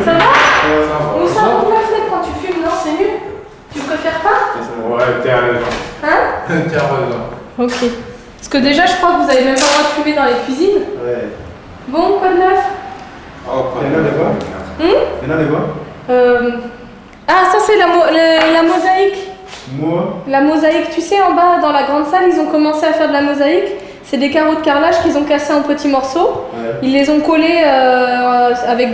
Ça va? Ça Ou ça ouvre la fenêtre quand tu fumes, non? C'est nul? Tu préfères pas? Ouais, t'as raison. Hein? T'as raison. Ok. Parce que déjà, je crois que vous avez même pas le droit de fumer dans les cuisines. Ouais. Bon, quoi de neuf? Oh, quoi. Il y en a des fois? Il y en a des fois? Ah, ça c'est la mosaïque. Moi? La mosaïque, tu sais, en bas dans la grande salle, ils ont commencé à faire de la mosaïque. C'est des carreaux de carrelage qu'ils ont cassés en petits morceaux. Ouais. Ils les ont collés avec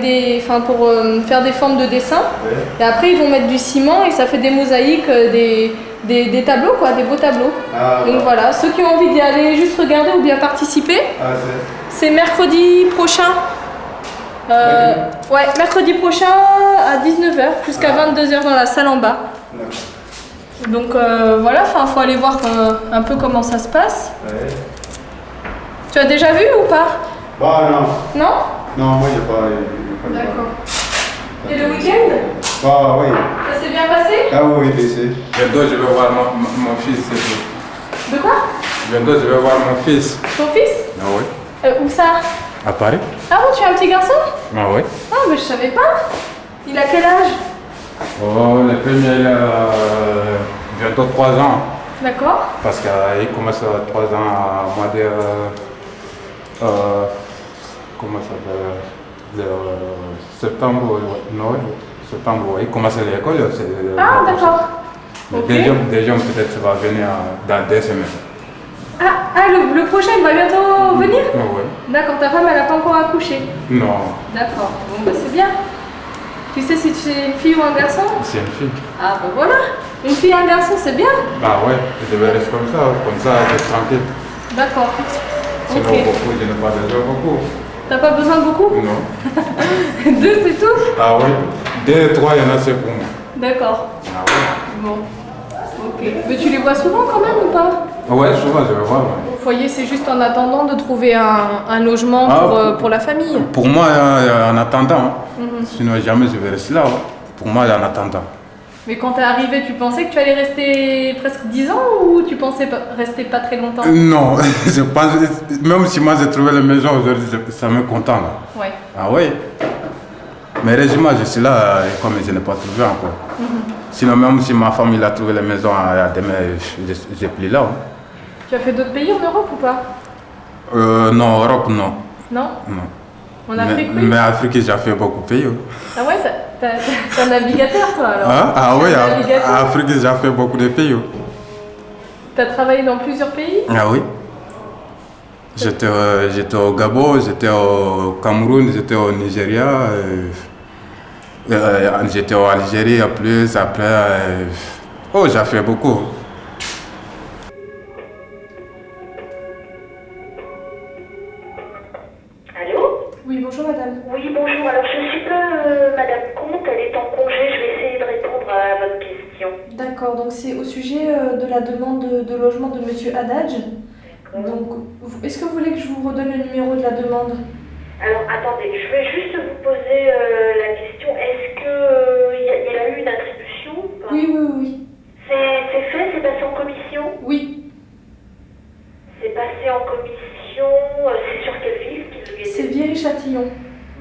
pour faire des formes de dessin. Ouais. Et après, ils vont mettre du ciment et ça fait des mosaïques, des tableaux, quoi, des beaux tableaux. Ah, Donc voilà, ceux qui ont envie d'y aller juste regarder ou bien participer, Ah, c'est mercredi prochain. Ouais, mercredi prochain à 19h jusqu'à 22h dans la salle en bas. c'est. Donc voilà, faut aller voir un peu comment ça se passe. Ouais. Tu as déjà vu ou pas? Bah, non. Non? Non, moi, il n'y a pas. D'accord. Et le week-end? Bah, oui. Ça s'est bien passé? Ah, oui, c'est. Bientôt, je vais voir mon fils. C'est tout. De quoi? Bientôt, je vais voir mon fils. Ton fils? Ah oui. Où ça? À Paris? Ah bon, tu as un petit garçon? Ah oui. Ah, mais je savais pas. Il a quel âge? Oh, le premier, il a bientôt 3 ans. D'accord. Parce qu'il commence à 3 ans à mois de. Comment ça s'appelle? Septembre, ouais. Non, septembre, ouais. Il commence à l'école. Ah, d'accord. Mais Ok. déjà, peut-être ça va venir dans 2 semaines. Le prochain il va bientôt venir? Ah oui. D'accord, ta femme elle a pas encore accouché. Non, D'accord, bon bah c'est bien. Tu sais si tu es une fille ou un garçon? c'est une fille. Ah bah voilà, une fille et un garçon c'est bien. Ah ouais, je vais rester comme ça, je suis tranquille. D'accord. Sinon, Ok. beaucoup, je n'ai pas besoin beaucoup. T'as pas besoin de beaucoup? Non. 2 c'est tout? Ah oui, 2, 3, il y en a, c'est pour moi. D'accord. Ah ouais. Bon. Ok. Mais tu les vois souvent quand même ou pas? Ouais, souvent, je vais voir. Ouais. Au foyer c'est juste en attendant de trouver un logement pour la famille. Pour moi, en attendant, hein. Sinon jamais je vais rester là. Hein. Pour moi, en attendant. Mais quand t'es arrivé, tu pensais que tu allais rester presque 10 ans ou tu pensais rester pas très longtemps? Non, je pense, même si moi j'ai trouvé la maison aujourd'hui, ça me content. Là. Ouais. Ah oui. Mais heureusement, je suis là, et comme je n'ai pas trouvé encore. Sinon, même si ma famille a trouvé la maison à demain, je n'ai plus là. Hein. Tu as fait d'autres pays en Europe ou pas? Non, Europe, non. Non? Non. En Afrique, oui? Mais Afrique, j'ai fait beaucoup de pays. Hein. Ah ouais, t'es un navigateur toi alors? Hein? Ah oui, T'es un navigateur. en Afrique, j'ai fait beaucoup de pays. Hein. T'as travaillé dans plusieurs pays? Ah oui. J'étais au Gabon, j'étais au Cameroun, j'étais au Nigeria, j'étais en Algérie en plus, après. Oh, j'ai fait beaucoup. Allô? Oui, bonjour madame. Oui, bonjour. Alors, je suis pas Madame Comte, elle est en congé. Je vais essayer de répondre à votre question. D'accord, donc c'est au sujet de la demande de logement de monsieur Haddad. Donc, est-ce que vous voulez que je vous redonne le numéro de la demande? Alors, attendez, je vais juste vous poser la question. Est-ce qu'il y a eu une attribution ou pas? Oui. C'est fait? C'est passé en commission? Oui, C'est passé en commission. C'est sur quelle ville qu'il lui c'est était? Viry-Châtillon.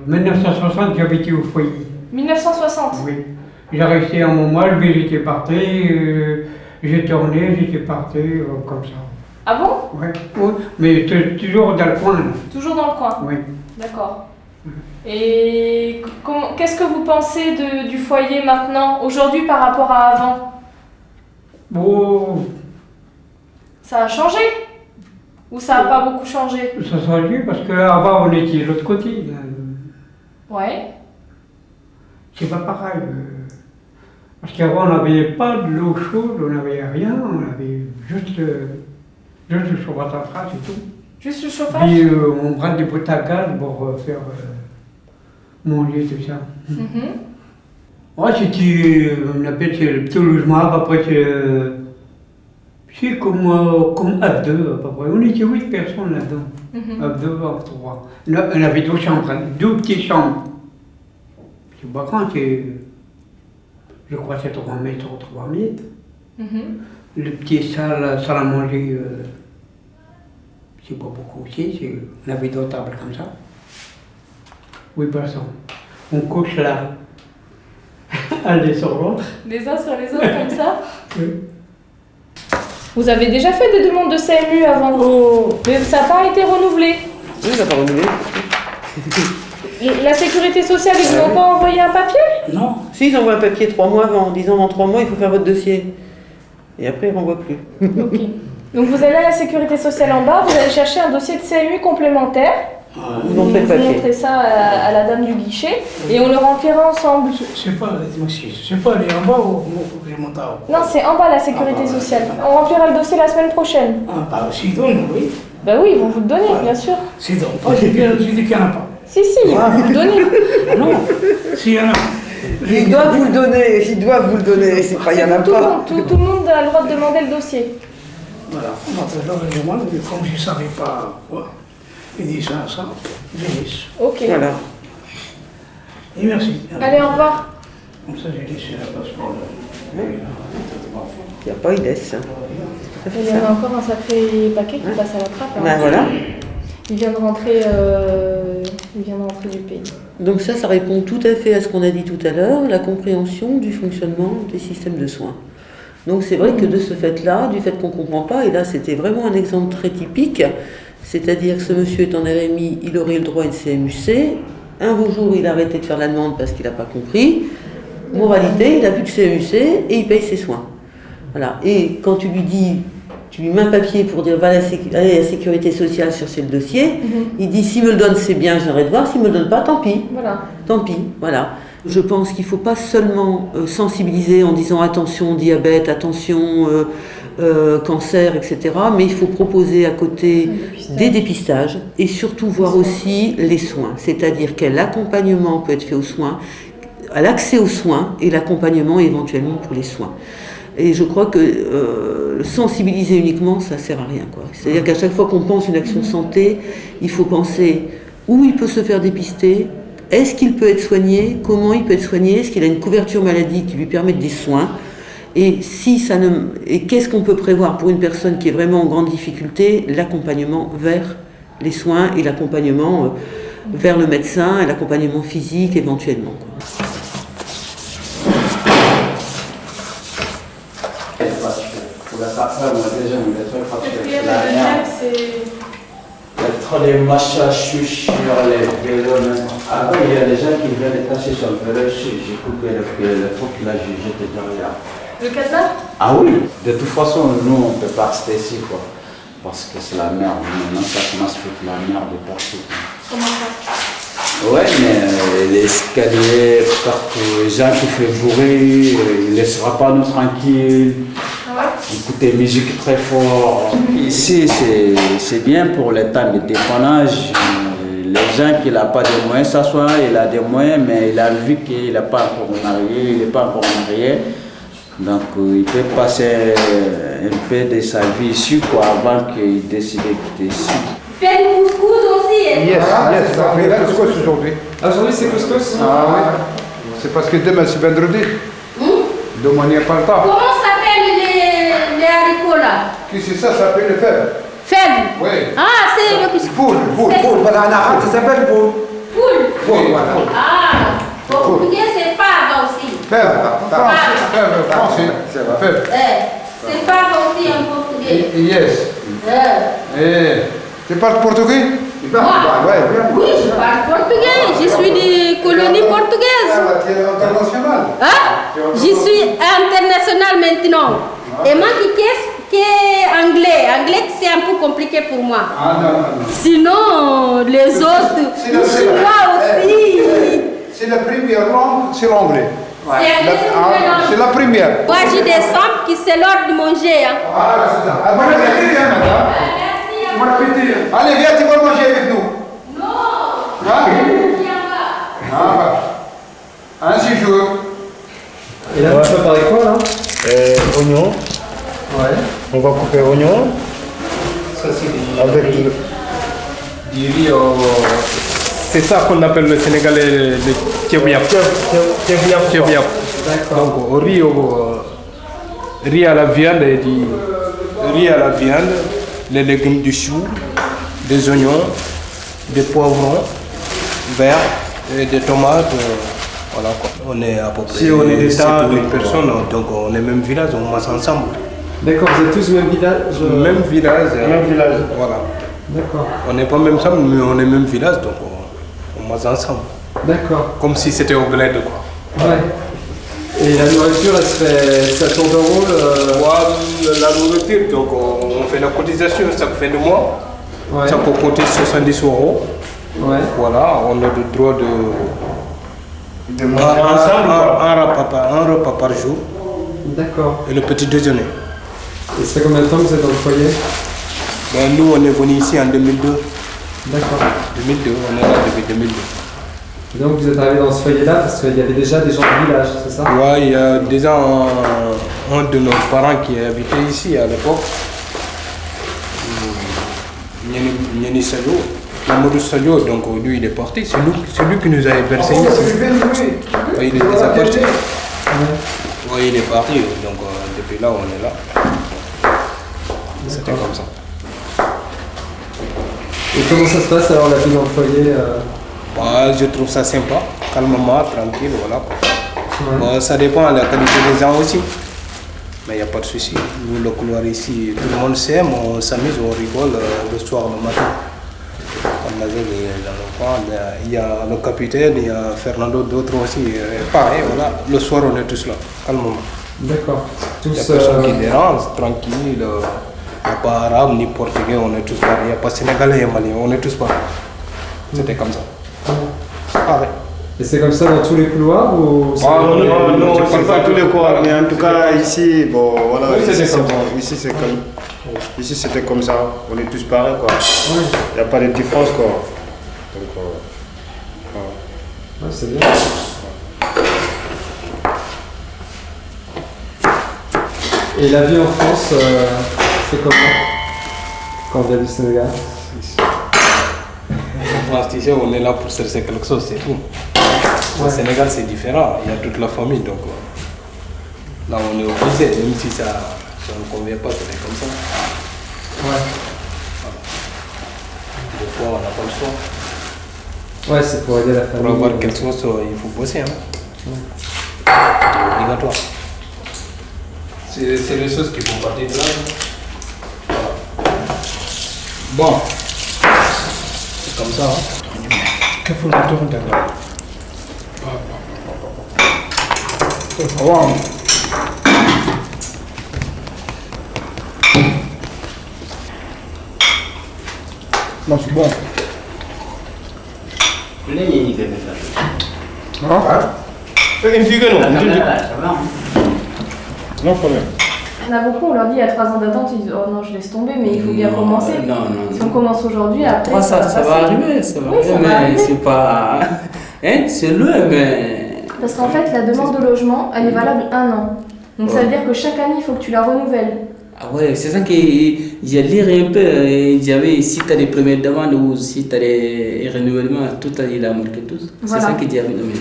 1960, j'habitais au foyer. 1960. Oui. J'ai resté un moment, puis j'étais parti, j'ai tourné, j'étais parti, comme ça. Ah bon? Ouais. Oui. Mais toujours dans le coin. Toujours dans le coin? Oui. D'accord. Et qu'est-ce que vous pensez du foyer maintenant, aujourd'hui par rapport à avant? Bon, Ça a changé? Ou ça n'a pas beaucoup changé? ça change parce qu'avant on était de l'autre côté. Ouais. C'est pas pareil. Parce qu'avant on n'avait pas de l'eau chaude, on n'avait rien, on avait juste le chauffage central, c'est tout. Juste le chauffage? Puis on prend des potes à gaz pour faire manger, tout ça. Ouais, c'était, on appelle ça le petit logement, après c'est comme F2 à peu près. On était 8 personnes là-dedans, F2, F3. On avait 2 chambres, 2 petites chambres. C'est pas grand, je crois que c'est 3 mètres, 3 mètres. Le petit salle à manger, c'est pas beaucoup aussi, on avait 2 tables comme ça. 8 personnes. On couche là. Allez sur l'autre. Les uns sur les autres comme ça. Oui. Vous avez déjà fait des demandes de CMU avant, mais ça n'a pas été renouvelé. Oui, ça n'a pas renouvelé. La sécurité sociale, ils vous ont pas envoyé un papier? Non. Si, ils envoient un papier 3 mois avant, en disant dans 3 mois, il faut faire votre dossier. Et après, ils ne renvoient plus. Ok. Donc vous allez à la sécurité sociale en bas, vous allez chercher un dossier de CMU complémentaire. Vous montrez le Vous papier. montrez ça à la dame du guichet et on le remplira ensemble. C'est pas, c'est pas aller en bas ou je monte en haut. Non, c'est en bas la sécurité sociale. On remplira le dossier la semaine prochaine. Ah, bah, s'ils donnent, oui. Bah oui, ils vont vous le donner, bien sûr. S'ils donnent pas, j'ai dit qu'il n'y en a pas. Si, ils vont vous le donner. Ah non, s'il y en a. Ils doivent vous le donner, ils doivent vous le donner. C'est pas, il n'y en a Tout le pas. monde, tout le monde a le droit de demander le dossier. Voilà, on va faire le demande, mais comme je ne savais pas quoi, il dit ça, je laisse. Ok. Voilà. Et merci. Allez, au revoir. Comme ça, j'ai laissé la place pour le. Il n'y a pas, il laisse. Il y en a encore un sacré paquet qui passe à la trappe. hein. Ben voilà. Il vient de rentrer du pays. Donc ça répond tout à fait à ce qu'on a dit tout à l'heure, la compréhension du fonctionnement des systèmes de soins. Donc c'est vrai que de ce fait-là, du fait qu'on ne comprend pas, et là c'était vraiment un exemple très typique, c'est-à-dire que ce monsieur est en RMI, il aurait le droit à une CMU-C, un beau jour il a arrêté de faire la demande parce qu'il n'a pas compris, moralité, il n'a plus de CMU-C et il paye ses soins. Voilà. Et quand tu lui dis, tu lui mets un papier pour dire va à la sécurité sociale chercher le dossier, il dit s'il me le donne c'est bien, j'aimerais te voir, s'il me le donne pas, tant pis. Voilà. Tant pis, voilà. Je pense qu'il ne faut pas seulement sensibiliser en disant attention diabète, attention cancer, etc. Mais il faut proposer à côté des dépistages et surtout voir aussi les soins. C'est-à-dire quel accompagnement peut être fait aux soins, à l'accès aux soins et l'accompagnement éventuellement pour les soins. Et je crois que sensibiliser uniquement, ça ne sert à rien, quoi. C'est-à-dire qu'à chaque fois qu'on pense une action santé, il faut penser où il peut se faire dépister, est-ce qu'il peut être soigné, comment il peut être soigné, est-ce qu'il a une couverture maladie qui lui permette des soins, et qu'est-ce qu'on peut prévoir pour une personne qui est vraiment en grande difficulté, l'accompagnement vers les soins et l'accompagnement vers le médecin et l'accompagnement physique éventuellement, quoi. Il y a trop de machins sur les vélos. Avant, il y a des gens qui veulent passer sur le vélo. J'ai coupé le truc là, j'ai jeté derrière. Le cadenas? Ah oui, de toute façon, nous, on ne peut pas rester ici, quoi. Parce que c'est la merde. Maintenant, ça commence toute la merde de partout. Comment ça? Ouais, mais les escaliers, partout, les gens qui font bourrer, il ne laissera pas nous tranquilles. Écouter musique très fort. Ici, c'est bien pour le temps de dépannage. Les gens qui n'ont pas de moyens s'assoient, il a des moyens, mais il a vu qu'il n'est pas encore marié, il n'est pas encore marié. Donc, il peut passer un peu de sa vie ici, quoi, avant qu'il décide de quitter ici. Fais du couscous aussi. Yes, yes, on fait la couscous aujourd'hui. Aujourd'hui c'est couscous? Ah oui. C'est parce que demain c'est vendredi. Demain il n'y a pas le temps. Comment s'appellent les haricots là? Qu'est-ce que ça s'appelle le fèvre? Fèvre. Oui. Ah, c'est le couscous. Foule. Voilà, en arabe ça s'appelle poule. Foule. Foule, voilà. Ah, au portugais c'est fava aussi. Fèvre, français. Fèvre. C'est fava aussi en portugais. Yes. Tu parles portugais? Moi? Oui, je parle portugais. Je suis de colonie portugaise. Tu es international. Hein? Je suis international maintenant. Et moi qui est anglais. Anglais c'est un peu compliqué pour moi. Ah non. Sinon, les autres, les chinois aussi. C'est la première langue, c'est l'anglais. C'est la première. Moi j'ai des samples qui c'est l'heure de manger. Hein. Voilà, c'est ça. Bon appétit, madame. Bon appétit. Allez, viens, tu vas manger avec nous. Non. Hein? Un séjour. Et là, on va préparer quoi là? Oignons. Ouais. On va couper oignons. Ça c'est Avec du riz c'est ça qu'on appelle le sénégalais le tchèvriap. Tchèvriap. Donc riz à la viande et les légumes du chou, des oignons, des poivrons verts, Et des tomates, voilà quoi. On est à peu près Si on est des 7 tas, 8 personnes, donc on est même village, on mange ensemble. D'accord, vous êtes tous du même village Même village. Même village. Voilà. D'accord. On n'est pas même ensemble, mais on est même village, donc on mange ensemble. D'accord. Comme si c'était au bled quoi. Ouais. Et la nourriture, elle se fait, ça tourne de rôle Ouais, la nourriture, donc on fait la cotisation chaque fin de mois. Ouais. Ça peut coûter 70 euros. Ouais. Voilà, on a le droit de manger ensemble, un repas par jour. D'accord. Et le petit déjeuner. Et ça fait combien de temps que vous êtes dans le foyer? Ben, nous, on est venu ici en 2002. D'accord. 2002, on est là depuis 2002. Et donc vous êtes arrivé dans ce foyer-là parce qu'il y avait déjà des gens du village, c'est ça? Ouais, il y a déjà un de nos parents qui habitait ici à l'époque. Nyani Sadio. Mamadou Sadio, donc lui il est parti. C'est lui qui nous a hébergés ici. Ouais, il est déjà parti. Ouais, il est parti, donc depuis là on est là. C'était comme ça. Et comment ça se passe alors la vie dans le foyer Bah, je trouve ça sympa, calmement, tranquille, voilà. Ouais. Bah, ça dépend de la qualité des gens aussi. Mais il n'y a pas de souci. Nous, le couloir ici, tout le monde s'aime, on s'amuse, on rigole le soir, le matin. On avait dans le coin, il y a le capitaine, il y a Fernando, d'autres aussi. Pareil, voilà. Le soir, on est tous là, calmement. D'accord. Il n'y a personne qui dérange, tranquille. Il n'y a pas arabe ni portugais, on est tous là. Il n'y a pas sénégalais et malien, on est tous pareils. C'était comme ça. Pareil. Et c'est comme ça dans tous les couloirs ou Non, c'est pas tous les couloirs, mais en tout cas ici, bon voilà, oui, ici c'est comme ici c'était comme ça, on est tous pareils quoi. Il n'y a pas de différence quoi. Donc, ouais, c'est bien. Et la vie en France, c'est comment quand on vient du Sénégal? En France, tu sais, on est là pour chercher quelque chose, c'est tout. Au Sénégal, c'est différent, il y a toute la famille, donc là, on est obligé, même si ça ne convient pas, c'est comme ça. Ouais. Des fois, on n'a pas le choix. Ouais, c'est pour aider la famille. Pour avoir quelque chose, il faut bosser. Hein. C'est obligatoire. C'est les choses qui font partie de là. Voilà. Bon. C'est comme ça. Hein. Que faut le tourner là? wow. Non, c'est bon. Non problème. Il y en a beaucoup, on leur dit il y a 3 ans d'attente, ils disent oh non, je laisse tomber, mais il faut bien commencer. Non. Si on commence aujourd'hui, après. 3 ans, ça va arriver, ça va arriver, mais c'est pas. Hein, c'est loin, mais. Parce qu'en fait, la demande de logement, elle est valable 1 an. Donc ça veut dire que chaque année, il faut que tu la renouvelles. Ah ouais, c'est ça que j'ai lu un peu. Il y avait si tu as des premières demandes ou si tu as des renouvellements, tout il a marqué tous. Voilà. C'est ça que j'ai nommé.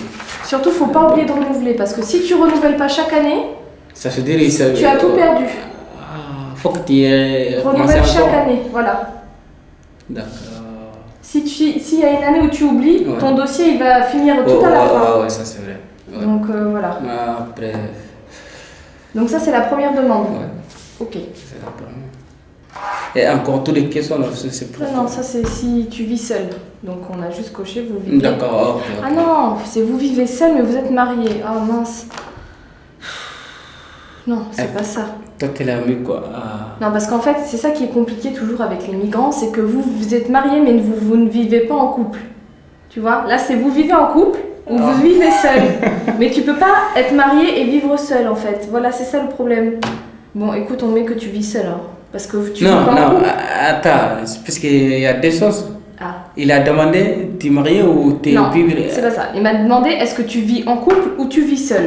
Surtout, faut pas oublier de renouveler parce que si tu renouvelles pas chaque année, ça se dirait, ça, tu as tout perdu. Faut que tu renouvelles chaque année, voilà. D'accord. S'il y a une année où tu oublies, ton dossier il va finir tout à la fin. Ouais, ça c'est vrai. Ouais. Donc voilà. Après. Donc ça c'est la première demande. Ouais. Ok. C'est la première. Et encore toutes les questions, c'est pour. Non, ça c'est si tu vis seul. Donc on a juste coché vous vivez. D'accord. Okay. Ah non, c'est vous vivez seul mais vous êtes marié. Ah mince. Non, c'est pas ça. Toi, t'es là, mais quoi Non, parce qu'en fait, c'est ça qui est compliqué toujours avec les migrants, c'est que vous êtes mariés, mais vous ne vivez pas en couple. Tu vois? Là, c'est vous vivez en couple ou vous vivez seul. Mais tu peux pas être marié et vivre seul, en fait. Voilà, c'est ça le problème. Bon, écoute, on met que tu vis seul, hein, parce que tu vis pas en couple. Attends, parce qu'il y a des choses. Ah. Il a demandé, t'es marié ou t'es vivre? Non, c'est pas ça. Il m'a demandé, est-ce que tu vis en couple ou tu vis seul?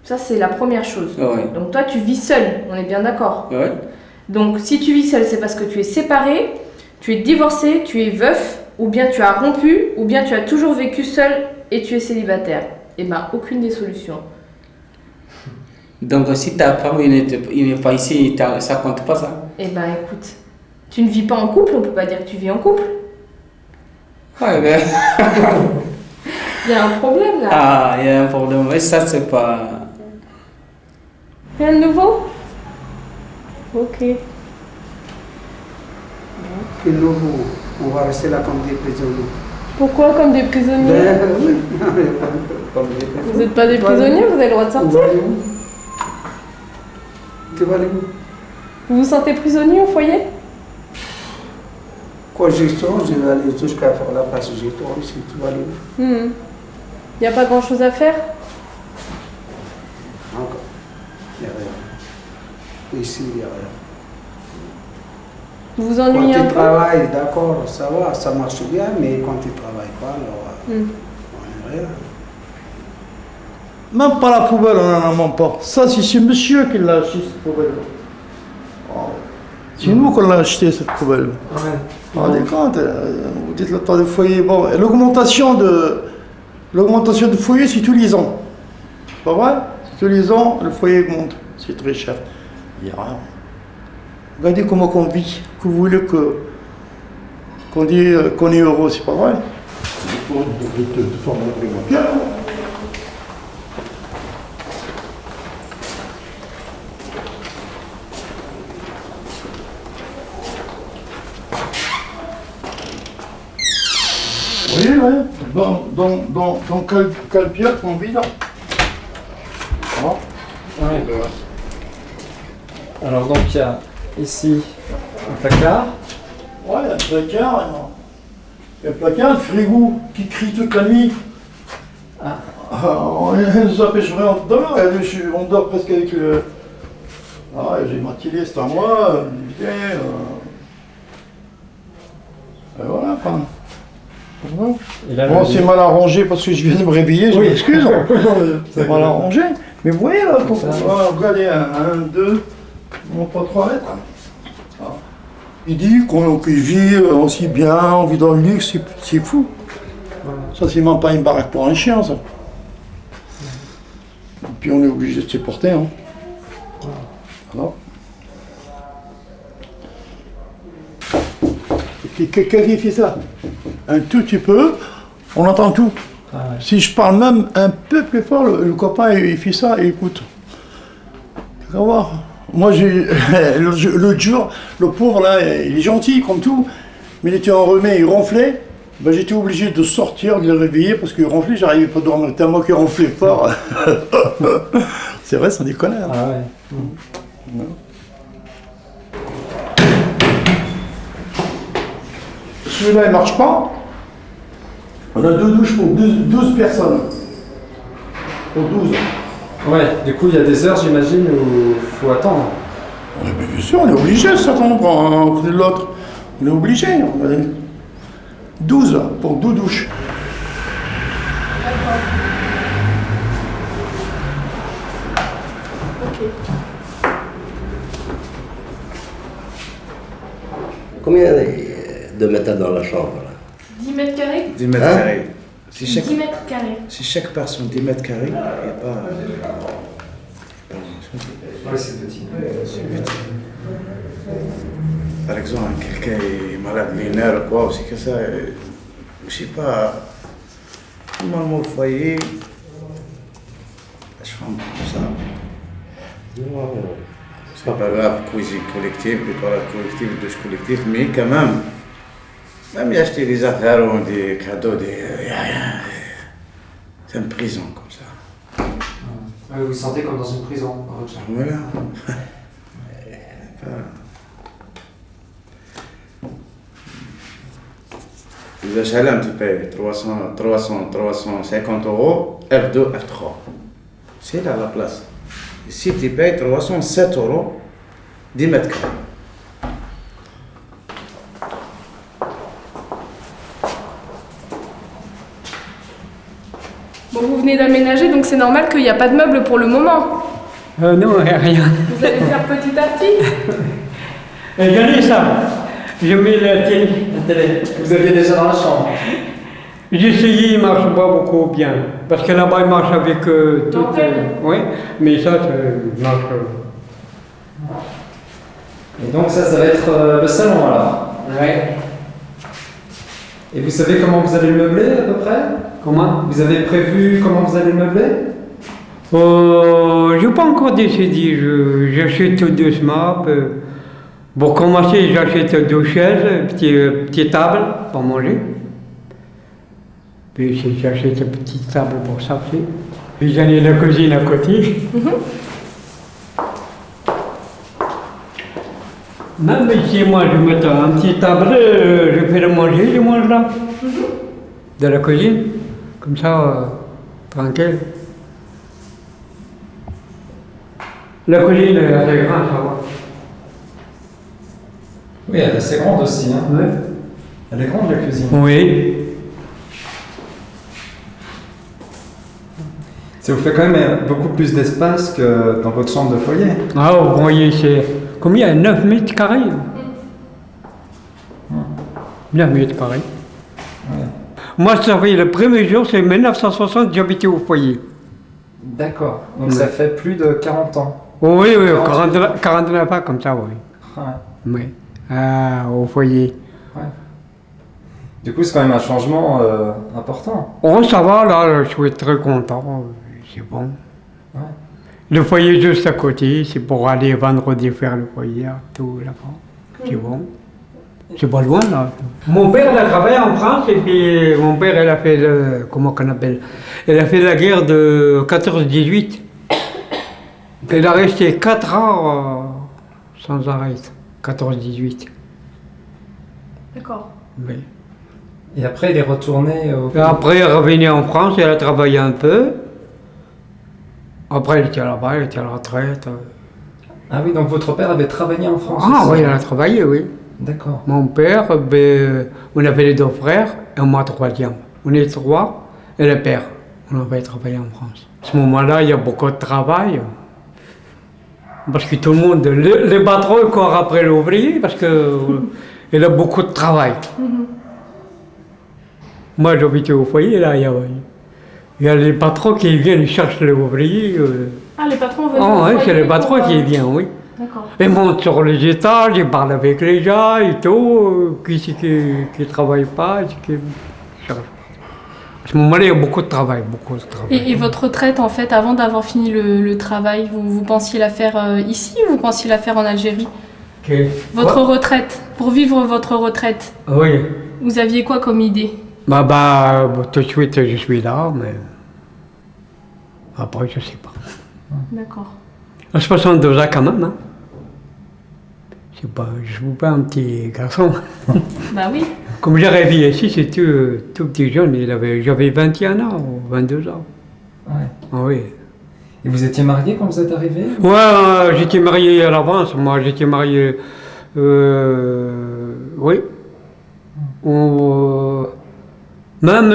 Ça, c'est la première chose. Ouais. Donc toi, tu vis seul, on est bien d'accord. Ouais. Donc si tu vis seul, c'est parce que tu es séparé, tu es divorcé, tu es veuf, ou bien tu as rompu, ou bien tu as toujours vécu seul et tu es célibataire. Eh bien, aucune des solutions. Donc si ta femme il n'est pas ici, ça compte pas ça? Eh bien, écoute, tu ne vis pas en couple, on peut pas dire que tu vis en couple. Ouais, mais... Il y a un problème là. Ah, il y a un problème. Oui, ça, c'est pas. Rien de nouveau? Ok. Et nous, on va rester là comme des prisonniers. Pourquoi comme des prisonniers? Oui, comme des prisonniers. Vous n'êtes pas des prisonniers, vous avez le droit de sortir. Tu vas aller où? Vous vous sentez prisonnier au foyer? Quand je sors, je vais aller jusqu'à faire la place où je tourne ici. Tu vas aller où? Il n'y a pas grand chose à faire? Encore. Il n'y a rien. Ici, il n'y a rien. Vous vous ennuyez un Quand tu peu? travailles, d'accord, ça va, ça marche bien, mais quand tu ne travailles pas, alors on n'est rien. Même pas la poubelle, on n'en a même pas. Ça, c'est monsieur qui l'a acheté, cette poubelle. Oh. C'est nous qu'on l'a acheté, cette poubelle. Ouais. Vous vous rendez compte, vous dites le temps de foyer. Bon, l'augmentation du foyer, c'est tous les ans. Pas vrai? Tous les ans, le foyer augmente. C'est très cher. Il n'y a rien. Regardez comment on vit. Que vous voulez qu'on dise qu'on est heureux, c'est pas vrai? Bien. Vous voyez, ouais, dans quelle pièce on vit là? Ouais. Alors donc il y a ici un placard. Ouais, il y a un placard, il y a un placard, le frigo qui crie toute la nuit. Elle nous empêcherait en dehors, on dort presque avec le... Ah, j'ai ma télé, c'est à moi, et voilà, quoi. Et là, Bon, c'est mal arrangé parce que je viens de me réveiller, je m'excuse. C'est mal arrangé. Mais vous voyez là, regardez, 1, 2, non pas 3 mètres. Ah. Il dit qu'on vit aussi bien, on vit dans le luxe, c'est fou. Ça, c'est même pas une baraque pour un chien, ça. Et puis on est obligé de se porter. Hein. Alors. Qu'est-ce qui fait ça? Un tout petit peu, on entend tout. Ah ouais. Si je parle même un peu plus fort, le copain il fait ça et écoute. Tu vas voir. Moi j'ai l'autre jour, le pauvre là, il est gentil comme tout, mais il était enrhumé, il ronflait. Ben, j'étais obligé de sortir, de le réveiller parce qu'il ronflait, j'arrivais pas à dormir tellement qu'il ronflait fort. C'est vrai, sans déconner. Hein. Ah ouais. Celui-là, il marche pas. On a 2 douches pour 12 personnes. Pour 12. Ouais, du coup il y a des heures j'imagine où il faut attendre. Ouais, mais bien sûr, on est obligé de s'attendre un côté de l'autre. On est obligé. 12 pour 2 douches. Combien de mètres dans la chambre là? 10 mètres carrés? 10 mètres carrés. Si 10 mètres carrés. Si chaque personne 10 mètres carrés, il n'y a pas. Ouais, c'est petit. C'est petit. Par exemple, quelqu'un est malade des nerfs ou quoi, c'est que ça. Je sais pas. Normalement, au foyer, la chambre comme ça. C'est pas grave, cuisine collective, préparation collective, douche collective, mais quand même y acheter des affaires ou des cadeaux, y a rien. C'est une prison comme ça. Vous vous sentez comme dans une prison, par votre chambre. Voilà. Les HLM, tu payes 350 euros, F2, F3. C'est là la place. Ici, tu payes 307 euros, 10 mètres carrés. Bon, vous venez d'aménager, donc c'est normal qu'il n'y a pas de meubles pour le moment. Non, il n'y a rien. Vous allez faire petit à petit. Regardez ça. Je mets la télé. La télé, vous aviez déjà dans la chambre. J'ai essayé, il ne marche pas beaucoup bien. Parce que là-bas, il marche avec tout. Oui, mais ça marche. Et donc ça va être le salon alors. Ouais. Et vous savez comment vous allez le meubler à peu près? Comment? Vous avez prévu comment vous allez meubler? Je n'ai pas encore décidé. J'achète tout doucement. Pour commencer, j'achète 2 chaises, petite table pour manger. Puis j'achète une petite table pour sortir. Puis j'en ai la cuisine à côté. Même ici, moi, je mets un petit table, je fais le manger, je mange là. De la cuisine. Comme ça, tranquille. La cuisine est assez grande, ça va. Oui, elle est assez grande aussi. Hein. Ouais. Elle est grande la cuisine. Oui. Ça vous fait quand même beaucoup plus d'espace que dans votre chambre de foyer. Ah, vous voyez, c'est combien? 9 mètres carrés. 9 mètres carrés. Ouais. Moi, ça fait le premier jour, c'est 1960, j'habitais au foyer. D'accord. Donc ça fait plus de 40 ans. Oui, 49 ans comme ça, oui. Ouais. Oui. Au foyer. Ouais. Du coup, c'est quand même un changement important. Oh, ça va, là, je suis très content. C'est bon. Ouais. Le foyer juste à côté, c'est pour aller vendredi faire le foyer, tout là-bas. C'est bon. C'est pas loin, là. Mon père, il a travaillé en France, et puis mon père, il a fait le... Comment qu'on appelle? Il a fait la guerre de 14-18. Il a resté 4 ans sans arrêt. 14-18. D'accord. Oui. Et après, il est retourné au... Et après, il est revenu en France, il a travaillé un peu. Après, il était là-bas, il était à la retraite. Ah oui, donc votre père avait travaillé en France Ah aussi. oui, il a travaillé, oui. D'accord. Mon père, on avait les 2 frères et moi 3e. On est 3 et le père. On avait travaillé en France. À ce moment-là, il y a beaucoup de travail. Parce que tout le monde, les patrons courent après l'ouvrier parce qu'il a beaucoup de travail. Moi, j'habitais au foyer, là, il y a les patrons qui viennent chercher l'ouvrier. Ah, les patrons veulent. Ah oui, c'est les patrons qui viennent, oui. D'accord. Ils montent sur les étages, ils parlent avec les gens et tout, qui ne travaille pas, qui cherche. À ce moment-là, il y a beaucoup de travail, Et votre retraite, en fait, avant d'avoir fini le travail, vous pensiez la faire ici ou vous pensiez la faire en Algérie? Votre retraite, pour vivre votre retraite, Oui. vous aviez quoi comme idée? Tout de suite, je suis là, mais après, je ne sais pas. D'accord. À 62 ans quand même, hein. Je ne suis pas un petit garçon. Bah oui. Comme j'ai rêvé ici, c'était tout petit jeune, j'avais 21 ans ou 22 ans. Ouais. Ah oui. Et vous étiez marié quand vous êtes arrivé? Ouais, j'étais marié à l'avance, moi j'étais marié... oui. Même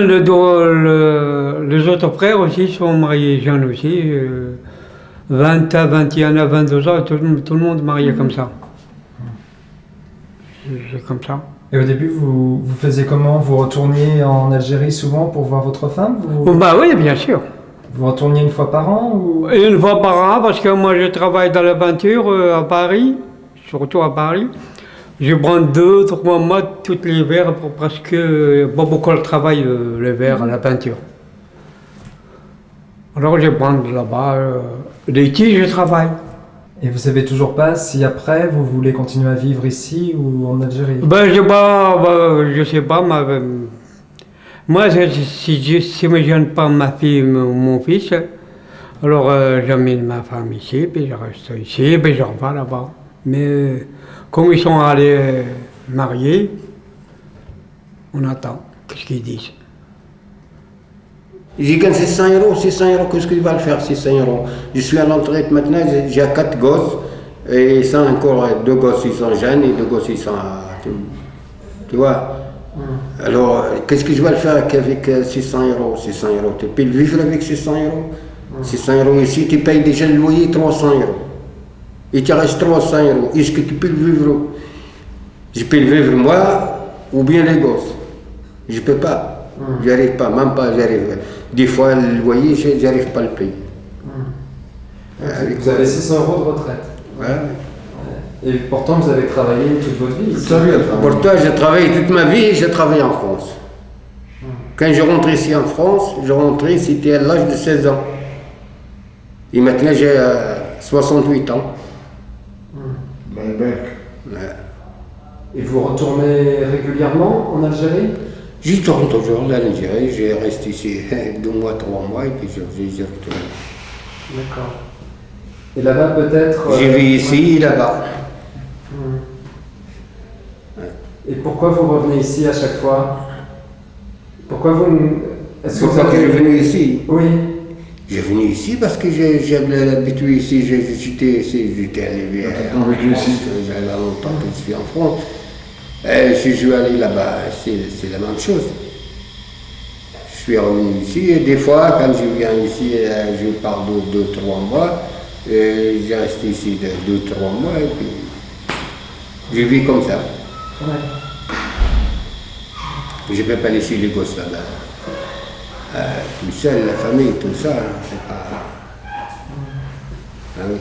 les autres frères aussi sont mariés jeunes aussi. 20 à 21 à 22 ans, tout le monde marié comme ça. C'est comme ça. Et au début, vous faisiez comment? Vous retourniez en Algérie souvent pour voir votre femme? Bah oui, bien sûr. Vous retourniez une fois par an ou... Une fois par an, parce que moi je travaille dans la peinture à Paris, surtout à Paris. Je prends 2-3 mois tout l'hiver pour presque pas beaucoup de travail l'hiver à la peinture. Alors je prends là-bas, l'été je travaille. Et vous savez toujours pas si après vous voulez continuer à vivre ici ou en Algérie? Je sais pas. Moi, si je ne me gêne pas ma fille ou mon fils, alors j'amène ma femme ici, puis je reste ici, puis je repars là-bas. Mais comme ils sont allés marier, on attend. Qu'est-ce qu'ils disent? J'ai gagné 600 €, 600 €, qu'est-ce qu'il va le faire, 600 €? Je suis à l'entraide maintenant, j'ai 4 gosses, et ça encore, 2 gosses ils sont jeunes et 2 gosses ils sont... Tu vois? Alors, qu'est-ce que je vais le faire avec 600 €? 600 €, tu peux vivre avec 600 €? 600 € ici, tu payes déjà le loyer 300 €. Il te reste 300 €. Est-ce que tu peux le vivre? Je peux le vivre moi ou bien les gosses. Je peux pas. J'arrive pas, même pas, j'arrive. Des fois, le loyer, j'arrive pas à le payer. Vous avez 600 € de retraite. Ouais. Et pourtant, vous avez travaillé toute votre vie ici. Pourtant, j'ai travaillé toute ma vie et j'ai travaillé en France. Quand je rentre ici en France, je rentrais, c'était à l'âge de 16 ans. Et maintenant, j'ai 68 ans. Ouais. Et vous retournez régulièrement en Algérie? J'y tourne toujours en Algérie. J'ai resté ici 2 mois, 3 mois, et puis j'ai retourné. D'accord. Et là-bas, peut-être... J'ai vu ici et là-bas. Et pourquoi vous revenez ici à chaque fois? Pourquoi vous... Est-ce que Pourquoi vous que je avez... suis venu ici? Oui. J'ai venu ici parce que j'ai l'habitude ici, j'étais arrivé j'avais longtemps que je suis en France. Et si je suis allé là-bas, c'est la même chose. Je suis revenu ici et des fois, quand je viens ici, je pars de 2-3 mois. J'ai resté ici de 2-3 mois et puis je vis comme ça. Ouais. Je ne peux pas laisser les gosses là-bas. Tout seul, la famille, tout ça, c'est pas... Ah oui.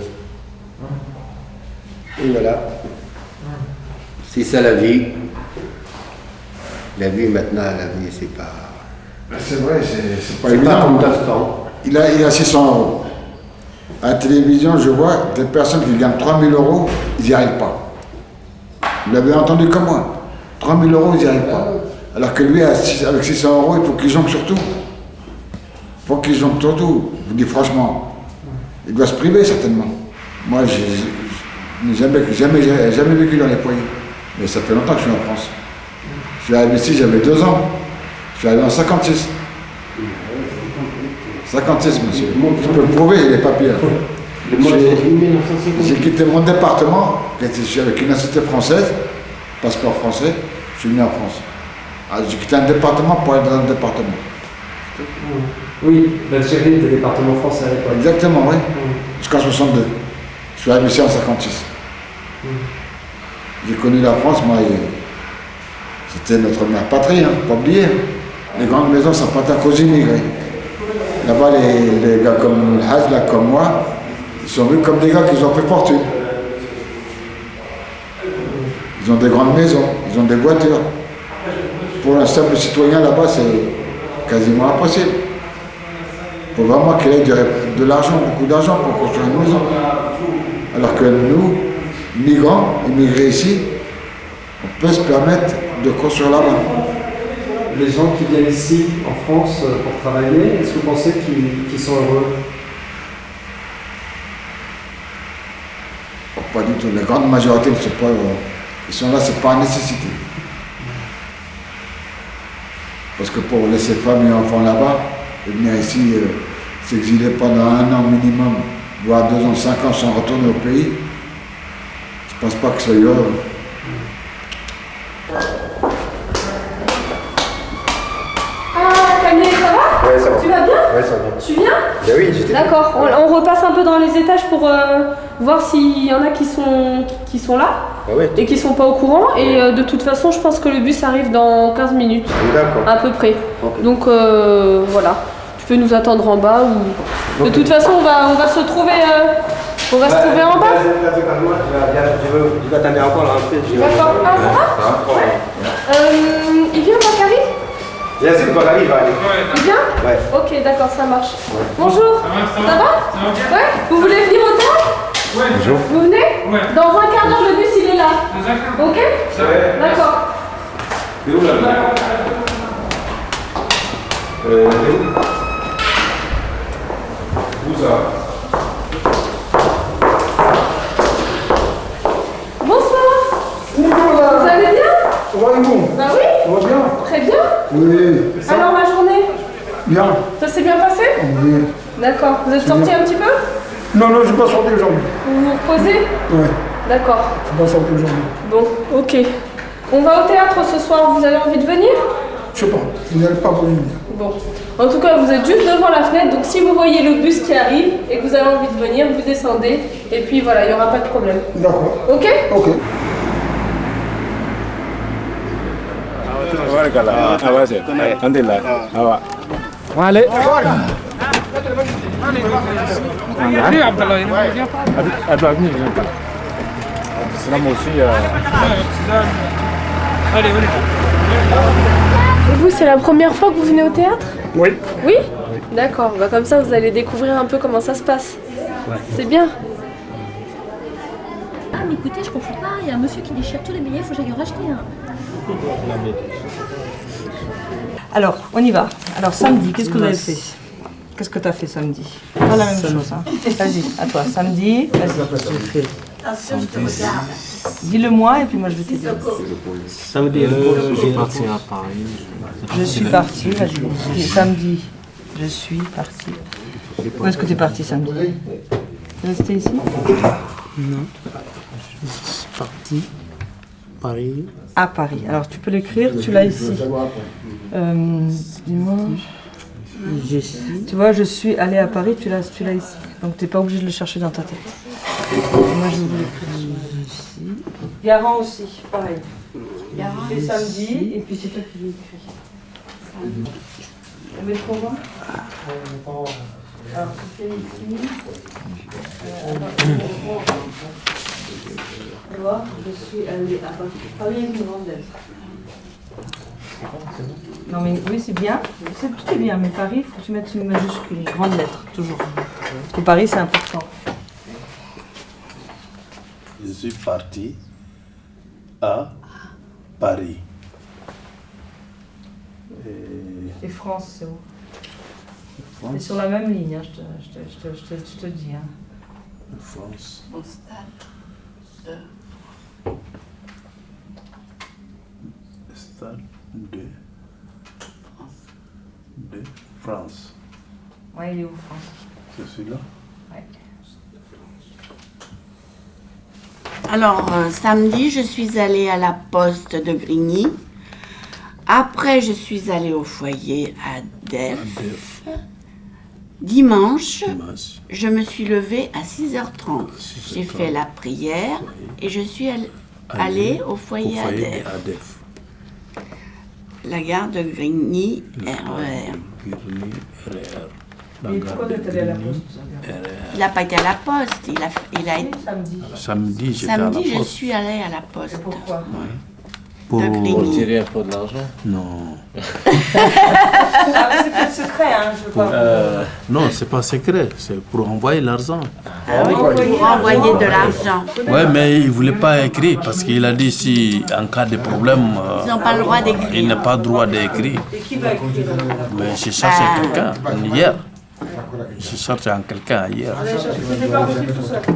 Et voilà. C'est ça la vie. La vie maintenant, la vie, c'est pas... C'est vrai, c'est pas C'est évident. pas comme dans ce temps. Il a 600 euros. À la télévision, je vois des personnes qui gagnent 3 000 euros, ils n'y arrivent pas. Vous l'avez entendu comme moi. 3 000 euros, ils n'y arrivent pas. Alors que lui, avec 600 euros, il faut qu'il jongle sur tout. Il faut qu'il jongle sur tout. Je vous dis franchement, il doit se priver certainement. Moi, je n'ai jamais vécu dans les foyers. Mais ça fait longtemps que je suis en France. Je suis arrivé ici, j'avais 2 ans. Je suis arrivé en 56. 56, monsieur. Je peux le prouver, les papiers. J'ai quitté mon département, je suis avec une nationalité française, passeport français, je suis venu en France. J'ai quitté un département pour aller dans un département. Oui, l'Algérie était département français à l'époque. Exactement, oui. Jusqu'en 62. Je suis arrivé ici en 56. J'ai connu la France, moi, c'était notre mère patrie, hein, pas oublier. Les grandes maisons, ça appartient qu'aux immigrés. Là-bas, les gars comme le Hajj, là, comme moi, ils sont vus comme des gars qui ont fait fortune. Ils ont des grandes maisons, ils ont des voitures. Pour un simple citoyen là-bas, c'est quasiment impossible. Il faut vraiment qu'il ait de l'argent, beaucoup d'argent pour construire une maison. Alors que nous, migrants, immigrés ici, on peut se permettre de construire là-bas. Les gens qui viennent ici, en France, pour travailler, est-ce que vous pensez qu'ils sont heureux? Pas du tout. La grande majorité ne sont pas heureux. Ils sont là, c'est par nécessité. Parce que pour laisser femmes et enfants là-bas, et venir ici s'exiler pendant 1 an minimum, voire 2 ans, 5 ans sans retourner au pays, je ne pense pas que ce soit heureux. Camille, ça va? Ouais, ça va. Tu vas bien? Ouais, ça va. Tu viens? Ben oui, j'étais. D'accord, on repasse un peu dans les étages pour voir s'il y en a qui sont là Ah ouais. et qui sont pas au courant. Et de toute façon, je pense que le bus arrive dans 15 minutes. D'accord. À peu près. Ok. Donc voilà, tu peux nous attendre en bas ou... De toute façon, on va se trouver, on va se trouver en bas. Je vais attendre encore là un peu. D'accord. Ah, ça va? Ouais. Il vient, Bakary? Yassine Bakary va aller. Il vient? Ouais. Ok, d'accord, ça marche. Bonjour. Ça va? Ouais. Vous voulez venir au théâtre? Ouais. Bonjour. Vous venez? Ouais. Dans un quart d'heure, le bus, il est là. Ok? Ouais. D'accord. C'est où là? Où ça? Bonsoir. Bonjour là. Vous allez bien? Ça va et vous? Bah oui. Ça va bien? Très bien. Oui. Alors, la journée? Bien. Ça s'est bien passé? Oui. D'accord. Vous êtes sorti un petit peu? Non, je ne suis pas sorti aujourd'hui. Vous vous reposez? Ouais, D'accord. je ne suis pas sorti aujourd'hui. Bon, ok. On va au théâtre ce soir, vous avez envie de venir? Je sais pas, vous n'allez pas venir. Bon. En tout cas, vous êtes juste devant la fenêtre, donc si vous voyez le bus qui arrive et que vous avez envie de venir, vous descendez, et puis voilà, il n'y aura pas de problème. D'accord. Ok? Ok. Allez. Allez, Et vous, c'est la première fois que vous venez au théâtre? Oui. Oui? D'accord, bah, comme ça vous allez découvrir un peu comment ça se passe. Ouais. C'est bien. Ah mais écoutez, je comprends pas, il y a un monsieur qui déchire tous les billets, il faut que j'aille en racheter un. Alors, on y va. Alors, samedi, qu'est-ce que vous avez fait? Qu'est-ce que tu as fait samedi? Pas la même chose, hein. Vas-y, à toi. Samedi, vas-y. Dis-le-moi et puis moi je vais te dire. Samedi, je suis parti à Paris. Je suis parti, vas-y. Samedi, je suis parti. Où est-ce que tu es parti samedi? Tu es resté ici? Non. Je suis parti à Paris. À Paris. Alors tu peux l'écrire, tu l'as ici. Dimanche. Tu vois, je suis allée à Paris, tu l'as ici. Donc tu n'es pas obligé de le chercher dans ta tête. Moi je vais l'écrire ici. Garant aussi, pareil. Garant. C'est samedi et puis c'est toi qui l'écris. On met comment? Alors tu fais ici. Tu vois, je suis allée à Paris. Paris est une grande lettre. Non mais oui c'est bien, tout est bien, mais Paris, il faut que tu mettes une majuscule, une grande lettre, toujours. Parce que Paris c'est important. Je suis parti à Paris. Et France, c'est où? C'est sur la même ligne, hein, je te dis. Hein. France. Au stade de France. Ouais, il est où, France? C'est celui-là? Ouais. Alors, samedi, je suis allée à la poste de Grigny. Après, je suis allée au foyer à Delphes. Dimanche, je me suis levée à 6h30. J'ai fait la prière et je suis allée au foyer à Delphes. La gare de Grigny, RER. Et pourquoi tu es allé à la poste? Il n'a pas été à la poste, il a été... Samedi, j'étais à la poste. Je suis allée à la poste. Et pourquoi? Pour tirer un peu de l'argent? Non. Ah, c'est peut-être secret, hein, je veux pas. Non, c'est pas secret, c'est pour envoyer l'argent. Ah oui, pour envoyer de l'argent. Oui, mais il ne voulait pas écrire parce qu'il a dit si en cas de problème, ils n'ont pas le droit d'écrire. Il n'a pas le droit d'écrire. Et qui va écrire? Mais je cherchais quelqu'un hier. Je cherchais quelqu'un hier. Tu n'es pas reçu tout ça, quoi?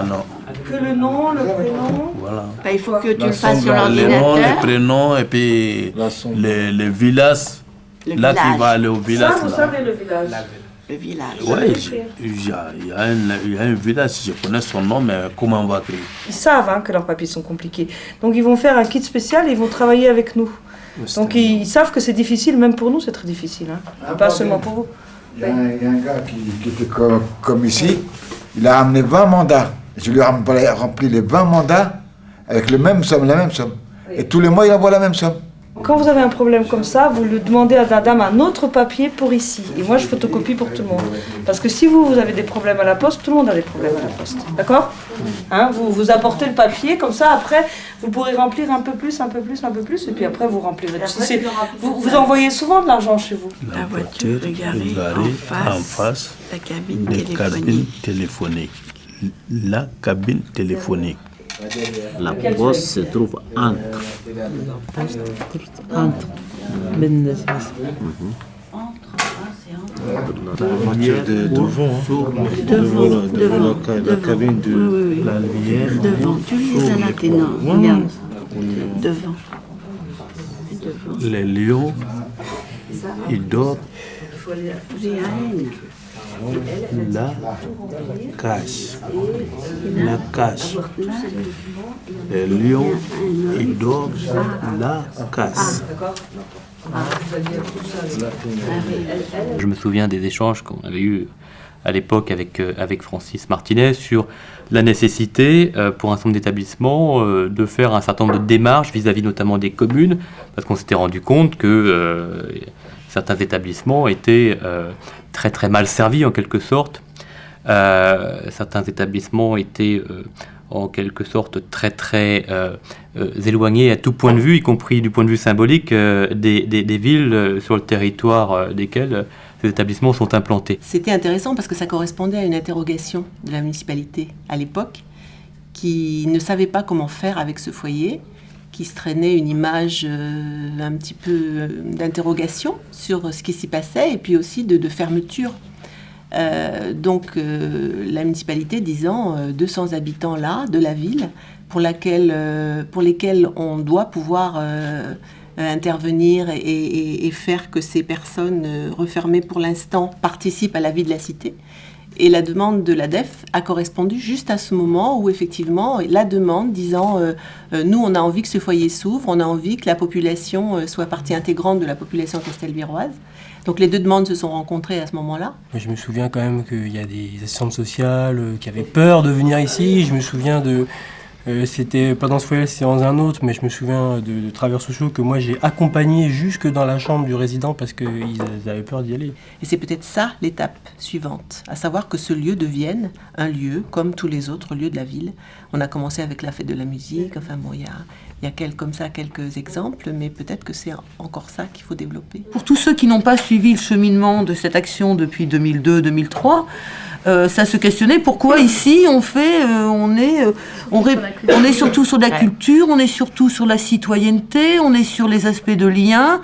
Non. Que le nom, le prénom? Voilà. Bah, il faut que tu le fasses sur l'ordinateur. Le nom, le prénom et puis le village. Là, tu vas aller au village. Ça, vous savez le village? Le village. Oui, il y a un village, je connais son nom, mais comment on va créer? Ils savent hein, que leurs papiers sont compliqués. Donc ils vont faire un kit spécial et ils vont travailler avec nous. Donc ils savent que c'est difficile, même pour nous c'est très difficile. Hein. Pas seulement pour vous. Il y a un gars qui était comme ici, il a amené 20 mandats. Je lui ai rempli les 20 mandats avec la même somme. Et tous les mois, il envoie la même somme. Quand vous avez un problème comme ça, vous le demandez à la dame un autre papier pour ici. Et moi, je photocopie pour tout le monde. Parce que si vous avez des problèmes à la poste, tout le monde a des problèmes à la poste. D'accord? Hein, vous apportez le papier, comme ça, après, vous pourrez remplir un peu plus, et puis après, vous remplirez. Vous envoyez souvent de l'argent chez vous? La voiture garée en face, la cabine téléphonique. La cabine téléphonique. La poste se trouve entre. La voiture de devant, la cabine de la lumière. Devant, tu lis à la ténor, regarde. Devant. Les lions, ils dorment. La cache. La cache. Les lions, ils dorment la casse. Je me souviens des échanges qu'on avait eus à l'époque avec Francis Martinet sur la nécessité pour un certain nombre d'établissements de faire un certain nombre de démarches vis-à-vis notamment des communes, parce qu'on s'était rendu compte que certains établissements étaient très très mal servis en quelque sorte. Certains établissements étaient en quelque sorte très éloignés à tout point de vue, y compris du point de vue symbolique, des villes sur le territoire desquelles ces établissements sont implantés. C'était intéressant parce que ça correspondait à une interrogation de la municipalité à l'époque, qui ne savait pas comment faire avec ce foyer, qui se traînait une image un petit peu d'interrogation sur ce qui s'y passait et puis aussi de fermeture. Donc la municipalité disant 200 habitants là de la ville pour lesquels on doit pouvoir intervenir et faire que ces personnes refermées pour l'instant participent à la vie de la cité. Et la demande de l'ADEF a correspondu juste à ce moment où effectivement la demande disant nous on a envie que ce foyer s'ouvre, on a envie que la population soit partie intégrante de la population castelvirroise. Donc les deux demandes se sont rencontrées à ce moment-là. Je me souviens quand même qu'il y a des assistantes sociales qui avaient peur de venir ici. Je me souviens c'était pas dans ce foyer, c'était dans un autre, mais je me souviens de travailleurs sociaux que moi j'ai accompagnés jusque dans la chambre du résident parce qu'ils avaient peur d'y aller. Et c'est peut-être ça l'étape suivante, à savoir que ce lieu devienne un lieu comme tous les autres lieux de la ville. On a commencé avec la fête de la musique, enfin bon, il y a quelques exemples, mais peut-être que c'est encore ça qu'il faut développer. Pour tous ceux qui n'ont pas suivi le cheminement de cette action depuis 2002-2003, ça se questionnait pourquoi ici on est surtout sur la culture, on est surtout sur la citoyenneté, on est sur les aspects de lien,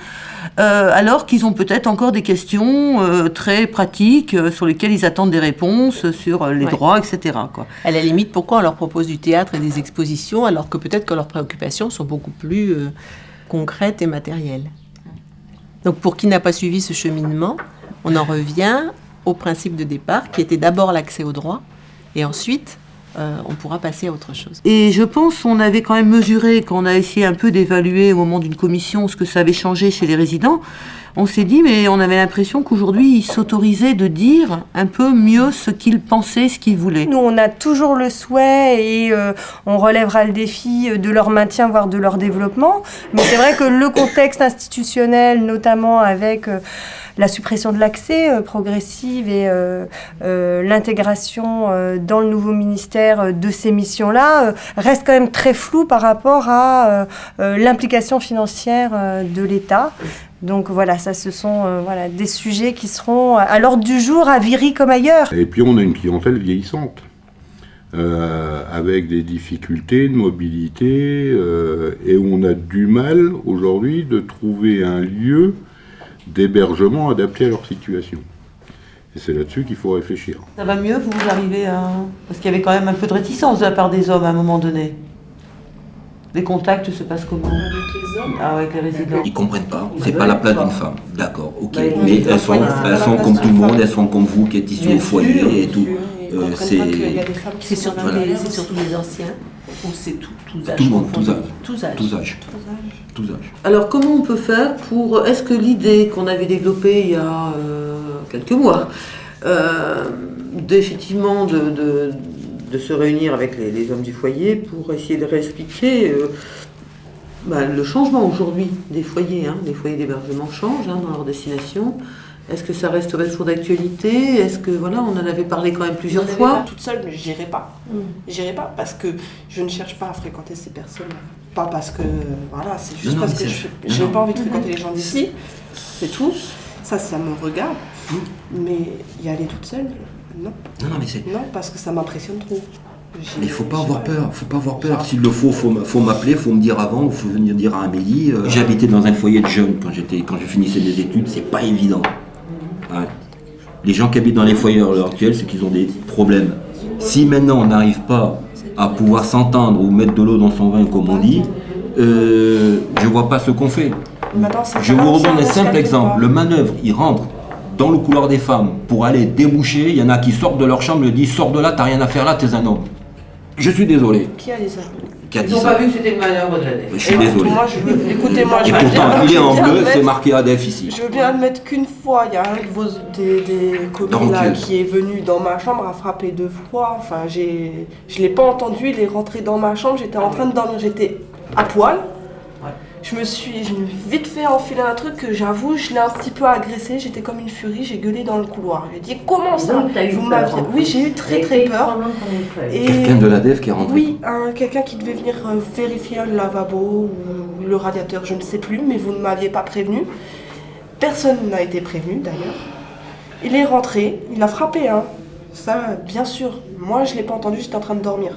alors qu'ils ont peut-être encore des questions très pratiques sur lesquelles ils attendent des réponses sur les droits, etc. quoi. À la limite, pourquoi on leur propose du théâtre et des expositions alors que peut-être que leurs préoccupations sont beaucoup plus concrètes et matérielles. Donc pour qui n'a pas suivi ce cheminement, on en revient au principe de départ, qui était d'abord l'accès aux droits, et ensuite, on pourra passer à autre chose. Et je pense qu'on avait quand même mesuré, quand on a essayé un peu d'évaluer au moment d'une commission ce que ça avait changé chez les résidents, on s'est dit, mais on avait l'impression qu'aujourd'hui, ils s'autorisaient de dire un peu mieux ce qu'ils pensaient, ce qu'ils voulaient. Nous, on a toujours le souhait et on relèvera le défi de leur maintien, voire de leur développement. Mais c'est vrai que le contexte institutionnel, notamment avec la suppression de l'accès progressive et l'intégration dans le nouveau ministère de ces missions-là, reste quand même très flou par rapport à l'implication financière de l'État. Donc voilà, ça ce sont des sujets qui seront à l'ordre du jour à Viry comme ailleurs. Et puis on a une clientèle vieillissante, avec des difficultés de mobilité, et où on a du mal aujourd'hui de trouver un lieu d'hébergement adapté à leur situation. Et c'est là-dessus qu'il faut réfléchir. Ça va mieux, vous arrivez à... Parce qu'il y avait quand même un peu de réticence de la part des hommes à un moment donné. Les contacts se passent comment? Avec les hommes? Avec les résidents. Ils comprennent pas, c'est pas la place d'une femme. D'accord, ok. Mais elles sont comme tout le monde, elles sont comme vous qui êtes issus au foyer et tout. C'est surtout les anciens, ou c'est tous âges? Tout le monde, tous âges. Alors comment on peut faire pour... Est-ce que l'idée qu'on avait développée il y a quelques mois, effectivement de se réunir avec les hommes du foyer pour essayer de réexpliquer le changement aujourd'hui des foyers, les foyers d'hébergement changent dans leur destination. Est-ce que ça resterait toujours d'actualité? Est-ce que on en avait parlé quand même plusieurs fois? Toute seule, mais j'irai pas. J'irai pas parce que je ne cherche pas à fréquenter ces personnes. Pas parce que c'est juste parce que je n'ai pas envie de fréquenter les gens d'ici. C'est tout. Ça me regarde. Mais y aller toute seule, non. Non, parce que ça m'impressionne trop. Mais il faut pas avoir peur, S'il le faut m'appeler, faut me dire avant, faut venir dire à Amélie. J'habitais dans un foyer de jeunes quand je finissais mes études, c'est pas évident. Ouais. Les gens qui habitent dans les foyers à l'heure actuelle, c'est qu'ils ont des problèmes. Si maintenant on n'arrive pas à pouvoir s'entendre ou mettre de l'eau dans son vin, comme on dit, je vois pas ce qu'on fait. Je vous redonne un simple exemple. Le manœuvre, il rentre dans le couloir des femmes pour aller déboucher. Il y en a qui sortent de leur chambre et disent « Sors de là, t'as rien à faire là, t'es un homme ». Je suis désolé. Qui a dit ça? Ils n'ont pas vu que c'était le manœuvre de l'ADEF. Je suis désolé. Écoutez-moi, et pourtant, il est en bleu, c'est marqué ADEF ici. Je veux bien admettre qu'une fois, il y a un de des communes là, qui est venu dans ma chambre, a frappé 2 fois. Enfin, je ne l'ai pas entendu, il est rentré dans ma chambre, j'étais en train de dormir, j'étais à poil. Je j'ai vite fait enfiler un truc que j'avoue, je l'ai un petit peu agressé, j'étais comme une furie, j'ai gueulé dans le couloir. Je lui ai dit comment ça Donc, t'as eu vous peur, m'aviez... en fait. Oui, j'ai eu très peur. Et... Quelqu'un de l'ADF qui est rentré. Oui, quelqu'un qui devait venir vérifier le lavabo ou le radiateur, je ne sais plus, mais vous ne m'aviez pas prévenu. Personne n'a été prévenu d'ailleurs. Il est rentré, il a frappé, hein. Ça, bien sûr. Moi, je ne l'ai pas entendu, j'étais en train de dormir.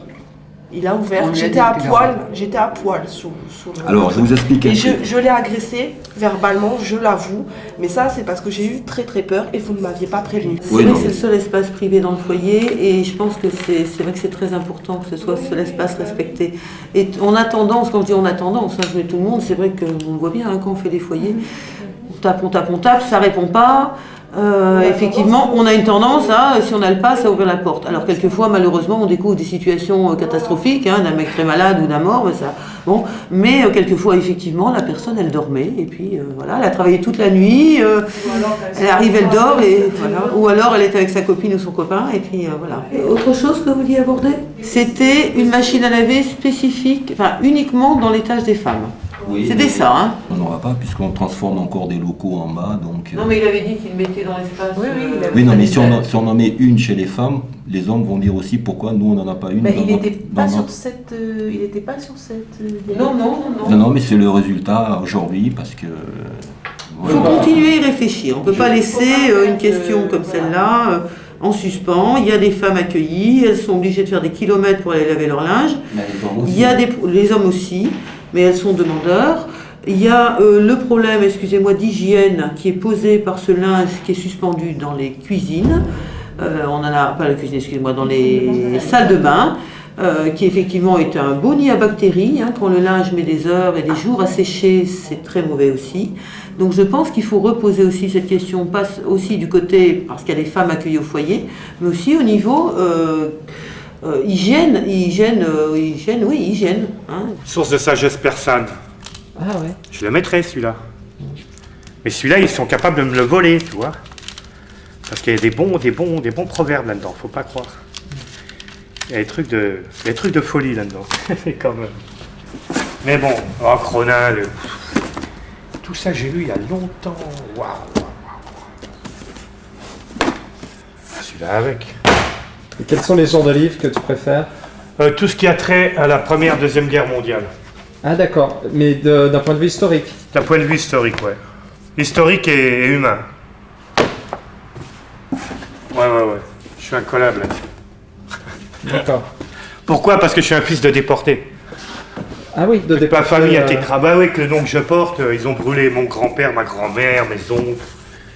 Il a ouvert, j'étais à poil sous le... Alors, je vous explique un Et truc. je l'ai agressé verbalement, je l'avoue. Mais ça, c'est parce que j'ai eu très peur et vous ne m'aviez pas prévenu. C'est vrai que c'est le seul espace privé dans le foyer et je pense que c'est vrai que c'est très important que ce soit ce seul espace respecté. Et on a tendance, quand je dis on a tendance, hein, je mets tout le monde, c'est vrai qu'on voit bien hein, quand on fait des foyers, on tape, ça répond pas. Effectivement, on a une tendance à, si on a le pass, à ouvrir la porte. Alors quelquefois, malheureusement, on découvre des situations catastrophiques, hein, d'un mec très malade ou d'un mort, mais ça, bon. Mais quelquefois, effectivement, la personne, elle dormait et puis voilà, elle a travaillé toute la nuit, elle arrive, elle dort et voilà. Ou alors elle est avec sa copine ou son copain et puis voilà. Et autre chose que vous vouliez aborder, c'était une machine à laver spécifique, enfin uniquement dans l'étage des femmes. Oui, c'était ça, hein. On n'aura pas, puisqu'on transforme encore des locaux en bas, donc... Non, mais il avait dit qu'il mettait dans l'espace... Oui, non, mais si on en met une chez les femmes, les hommes vont dire aussi pourquoi nous, on n'en a pas une. Il n'était pas sur cette... Non, mais c'est le résultat aujourd'hui, parce que... Il faut continuer à y réfléchir. On ne peut pas laisser une question comme celle-là en suspens. Il y a des femmes accueillies, elles sont obligées de faire des kilomètres pour aller laver leur linge. Il y a les hommes aussi, mais elles sont demandeurs. Il y a le problème, excusez-moi, d'hygiène qui est posé par ce linge qui est suspendu dans les cuisines. On en a, pas la cuisine, excusez-moi, dans les salles de bain. Qui effectivement est un beau nid à bactéries. Hein, quand le linge met des heures et des jours à sécher, c'est très mauvais aussi. Donc je pense qu'il faut reposer aussi cette question, pas aussi du côté, parce qu'il y a des femmes accueillies au foyer, mais aussi au niveau hygiène. Hein. Source de sagesse persane. Ah ouais. Je le mettrai celui-là. Mais celui-là, ils sont capables de me le voler, tu vois. Parce qu'il y a des bons proverbes là-dedans, faut pas croire. Il y a des trucs de folie là-dedans. C'est comme... Mais bon, Cronin, tout ça j'ai lu il y a longtemps. Waouh. Celui-là avec. Et quels sont les genres de livres que tu préfères? Tout ce qui a trait à la Première, Deuxième Guerre mondiale. Ah d'accord, mais d'un point de vue historique? D'un point de vue historique, ouais. Historique et humain. Ouais. Je suis incollable là-dessus. D'accord. Pourquoi? Parce que je suis un fils de déporté. Ah oui, de déporté. Ma famille a été cramée. Bah oui, que le nom que je porte, ils ont brûlé mon grand-père, ma grand-mère, mes oncles.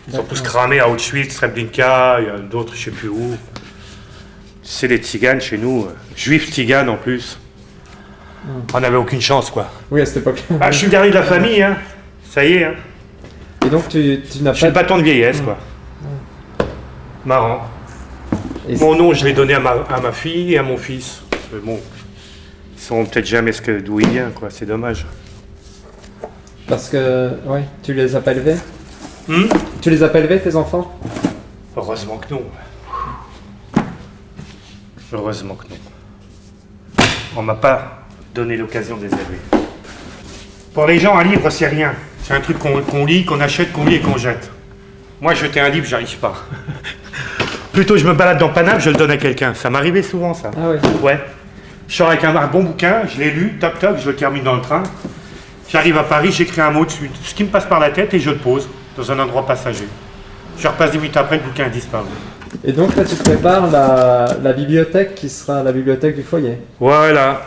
Ils sont tous cramés à Auschwitz, Srebrenica, il y a d'autres, je sais plus où. C'est les tziganes chez nous, juifs tziganes en plus. On n'avait aucune chance, quoi. Oui, à cette époque. Je suis le dernier de la famille, hein. Ça y est, hein. Et donc tu n'as pas... J'ai le bâton de vieillesse, quoi. Marrant. Mon nom, je l'ai donné à ma fille et à mon fils. Mais bon, ils sauront peut-être jamais d'où il vient, quoi. C'est dommage. Parce que, ouais, tu les as pas élevés? Tu les as pas élevés, tes enfants? Heureusement que non. Heureusement que non. On m'a pas donné l'occasion de les élever. Pour les gens, un livre, c'est rien. C'est un truc qu'on lit, qu'on achète, qu'on lit et qu'on jette. Moi, jeter un livre, j'arrive pas. Plutôt, je me balade dans Paname, je le donne à quelqu'un. Ça m'arrivait souvent, ça. Ah ouais. Ouais. Je sors avec un bon bouquin, je l'ai lu, toc, je le termine dans le train. J'arrive à Paris, j'écris un mot dessus, ce qui me passe par la tête, et je le pose dans un endroit passager. Je repasse 10 minutes après, le bouquin a disparu. Et donc là, tu prépares la bibliothèque qui sera la bibliothèque du foyer. Voilà.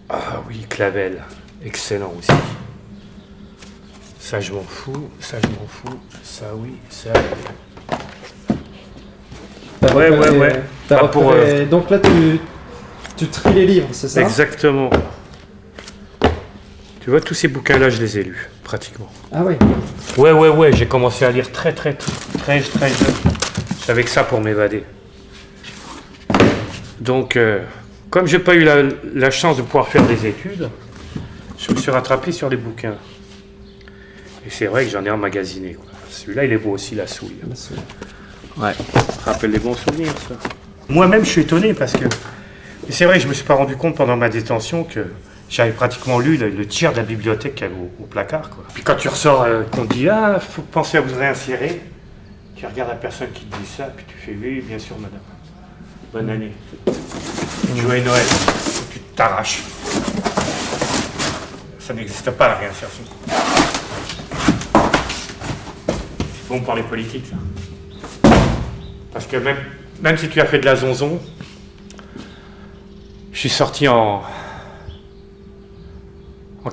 Ah oui, Clavel. Excellent aussi. Ça, je m'en fous. Ça, je m'en fous. Ça, oui. Ça, ouais. T'as repéré... Donc là, tu tries les livres, c'est ça? Exactement. Tu vois, tous ces bouquins-là, je les ai lus, pratiquement. Ah oui. Ouais. J'ai commencé à lire très jeune. J'avais que ça pour m'évader. Donc, comme j'ai pas eu la chance de pouvoir faire des études, je me suis rattrapé sur les bouquins. Et c'est vrai que j'en ai emmagasiné, quoi. Celui-là, il est beau aussi, La Souille. Ouais, rappelle les bons souvenirs, ça. Moi-même, je suis étonné parce que... Et c'est vrai que je me suis pas rendu compte pendant ma détention qu'il j'avais pratiquement lu le tiers de la bibliothèque qu'il y avait au placard, quoi. Puis quand tu ressors, qu'on te dit « Ah, faut penser à vous réinsérer », tu regardes la personne qui te dit ça, puis tu fais « Oui, bien sûr, madame. Bonne année. » Joyeux Noël. Tu t'arraches. Ça n'existe pas, la réinsertion. C'est bon pour les politiques, ça. Parce que même si tu as fait de la zonzon, je suis sorti en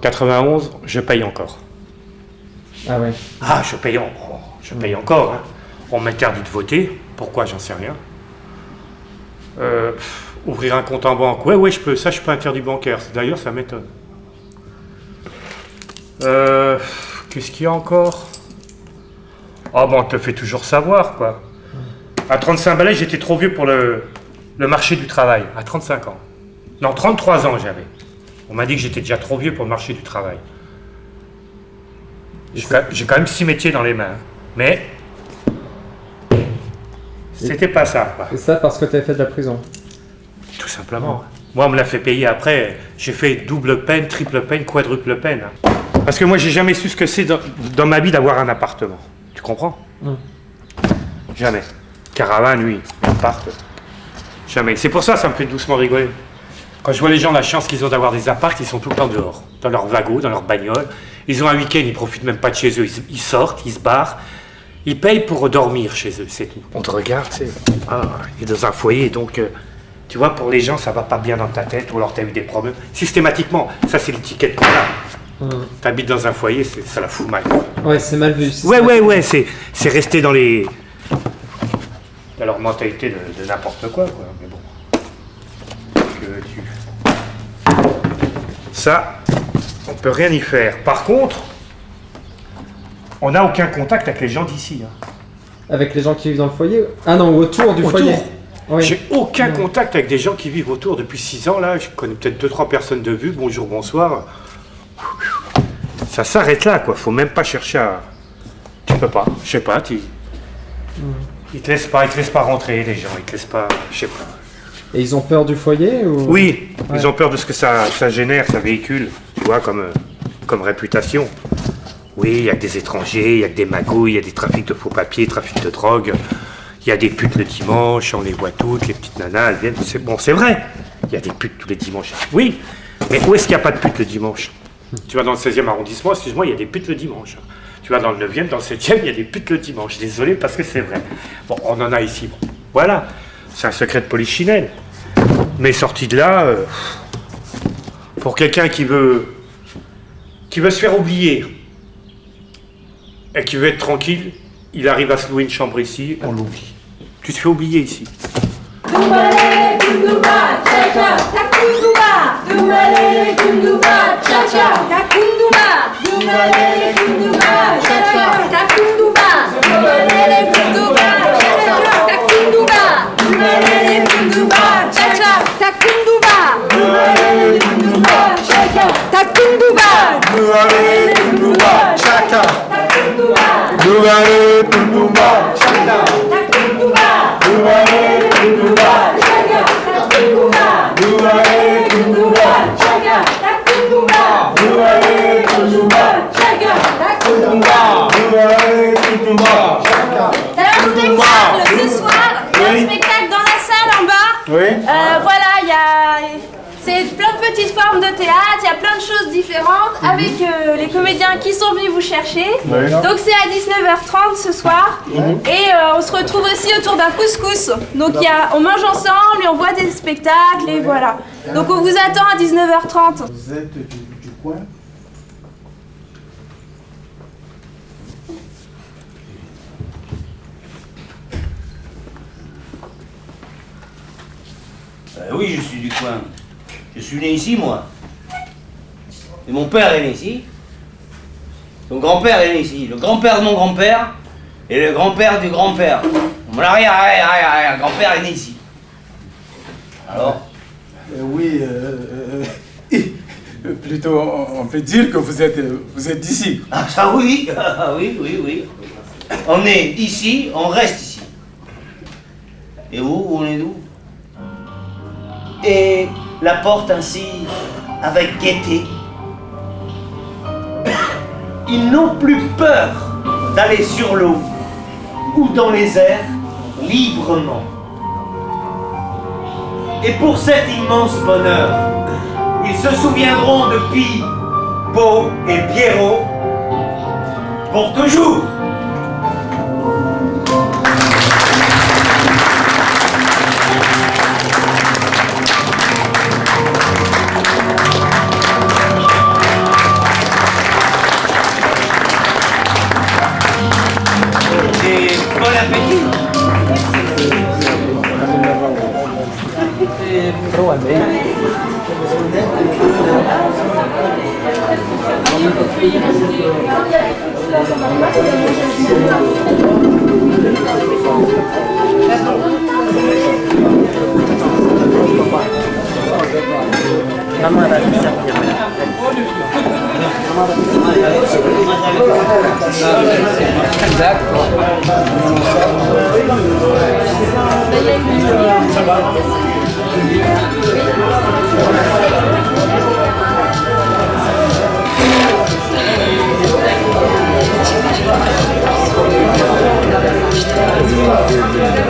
91, je paye encore. Ah ouais. Ah, je paye encore. Hein. On m'interdit de voter. Pourquoi, j'en sais rien. Ouvrir un compte en banque. Ouais, je peux. Ça, je suis pas interdit bancaire. D'ailleurs, ça m'étonne. Qu'est-ce qu'il y a encore? Ah bon, on te fait toujours savoir, quoi. À 35 balais, j'étais trop vieux pour le marché du travail. À 35 ans. Non, 33 ans j'avais. On m'a dit que j'étais déjà trop vieux pour le marché du travail. J'ai quand même 6 métiers dans les mains. Mais c'était pas ça, quoi. Et ça parce que tu avais fait de la prison? Tout simplement. Moi, on me l'a fait payer après. J'ai fait double peine, triple peine, quadruple peine. Parce que moi, j'ai jamais su ce que c'est dans ma vie d'avoir un appartement. Tu comprends? Jamais. Caravane, oui. Appart. Jamais. C'est pour ça ça me fait doucement rigoler. Quand je vois les gens, la chance qu'ils ont d'avoir des apparts, ils sont tout le temps dehors. Dans leur wagon, dans leur bagnole. Ils ont un week-end, ils profitent même pas de chez eux. Ils sortent, ils se barrent. Ils payent pour dormir chez eux, c'est tout. On te regarde, tu sais. Ah, il est dans un foyer, donc... tu vois, pour les gens, ça va pas bien dans ta tête, ou alors t'as eu des problèmes. Systématiquement, ça c'est l'étiquette qu'on a. T'habites dans un foyer, ça la fout mal. Ouais, c'est mal vu. Ouais, c'est resté dans leur mentalité de n'importe quoi. Mais bon. Ça, on peut rien y faire. Par contre, on n'a aucun contact avec les gens d'ici. Hein. Avec les gens qui vivent dans le foyer? Ah non, autour du foyer. Oui. J'ai aucun contact avec des gens qui vivent autour depuis 6 ans. Là, je connais peut-être 2-3 personnes de vue. Bonjour, bonsoir. Ça s'arrête là, quoi. Faut même pas chercher à... Tu peux pas. Je sais pas. Ils te laissent pas rentrer, les gens. Ils te laissent pas... Je sais pas. Et ils ont peur du foyer ou... Oui. Ouais. Ils ont peur de ce que ça génère, ça véhicule. Tu vois, comme réputation. Oui, il y a des étrangers, il y a des magouilles, il y a des trafics de faux papiers, trafic de drogue. Il y a des putes le dimanche, on les voit toutes, les petites nanas, elles viennent. Bon, c'est vrai, il y a des putes tous les dimanches. Oui, mais où est-ce qu'il n'y a pas de putes le dimanche? Tu vas dans le 16e arrondissement, excuse-moi, il y a des putes le dimanche. Tu vas dans le 9e, dans le 7e, il y a des putes le dimanche. Désolé, parce que c'est vrai. Bon, on en a ici. Bon, voilà, c'est un secret de polichinelle. Mais sorti de là, pour quelqu'un qui veut se faire oublier et qui veut être tranquille, il arrive à se louer une chambre ici, on l'oublie. Tu te fais oublier ici. Ce soir, il y a un spectacle dans la salle en bas. Oui. Voilà, c'est plein de petites formes de théâtre, il y a plein de choses différentes avec les comédiens qui sont venus vous chercher. Oui. Donc c'est à 19h30 ce soir et on se retrouve aussi autour d'un couscous. Donc on mange ensemble et on voit des spectacles et voilà. Donc on vous attend à 19h30. Vous êtes du coin? Oui, je suis du coin. Je suis né ici, moi. Et mon père est né ici. Son grand-père est né ici. Le grand-père de mon grand-père et le grand-père du grand-père. Mon arrière-grand-père est né ici. Alors Oui, plutôt on peut dire que vous êtes d'ici. Ah ça oui, oui. On est d'ici, on reste ici. Et vous, on est d'où? Et la porte ainsi avec gaieté. Ils n'ont plus peur d'aller sur l'eau ou dans les airs librement. Et pour cet immense bonheur, ils se souviendront de Pi, Po et Pierrot pour toujours. Et bon appétit.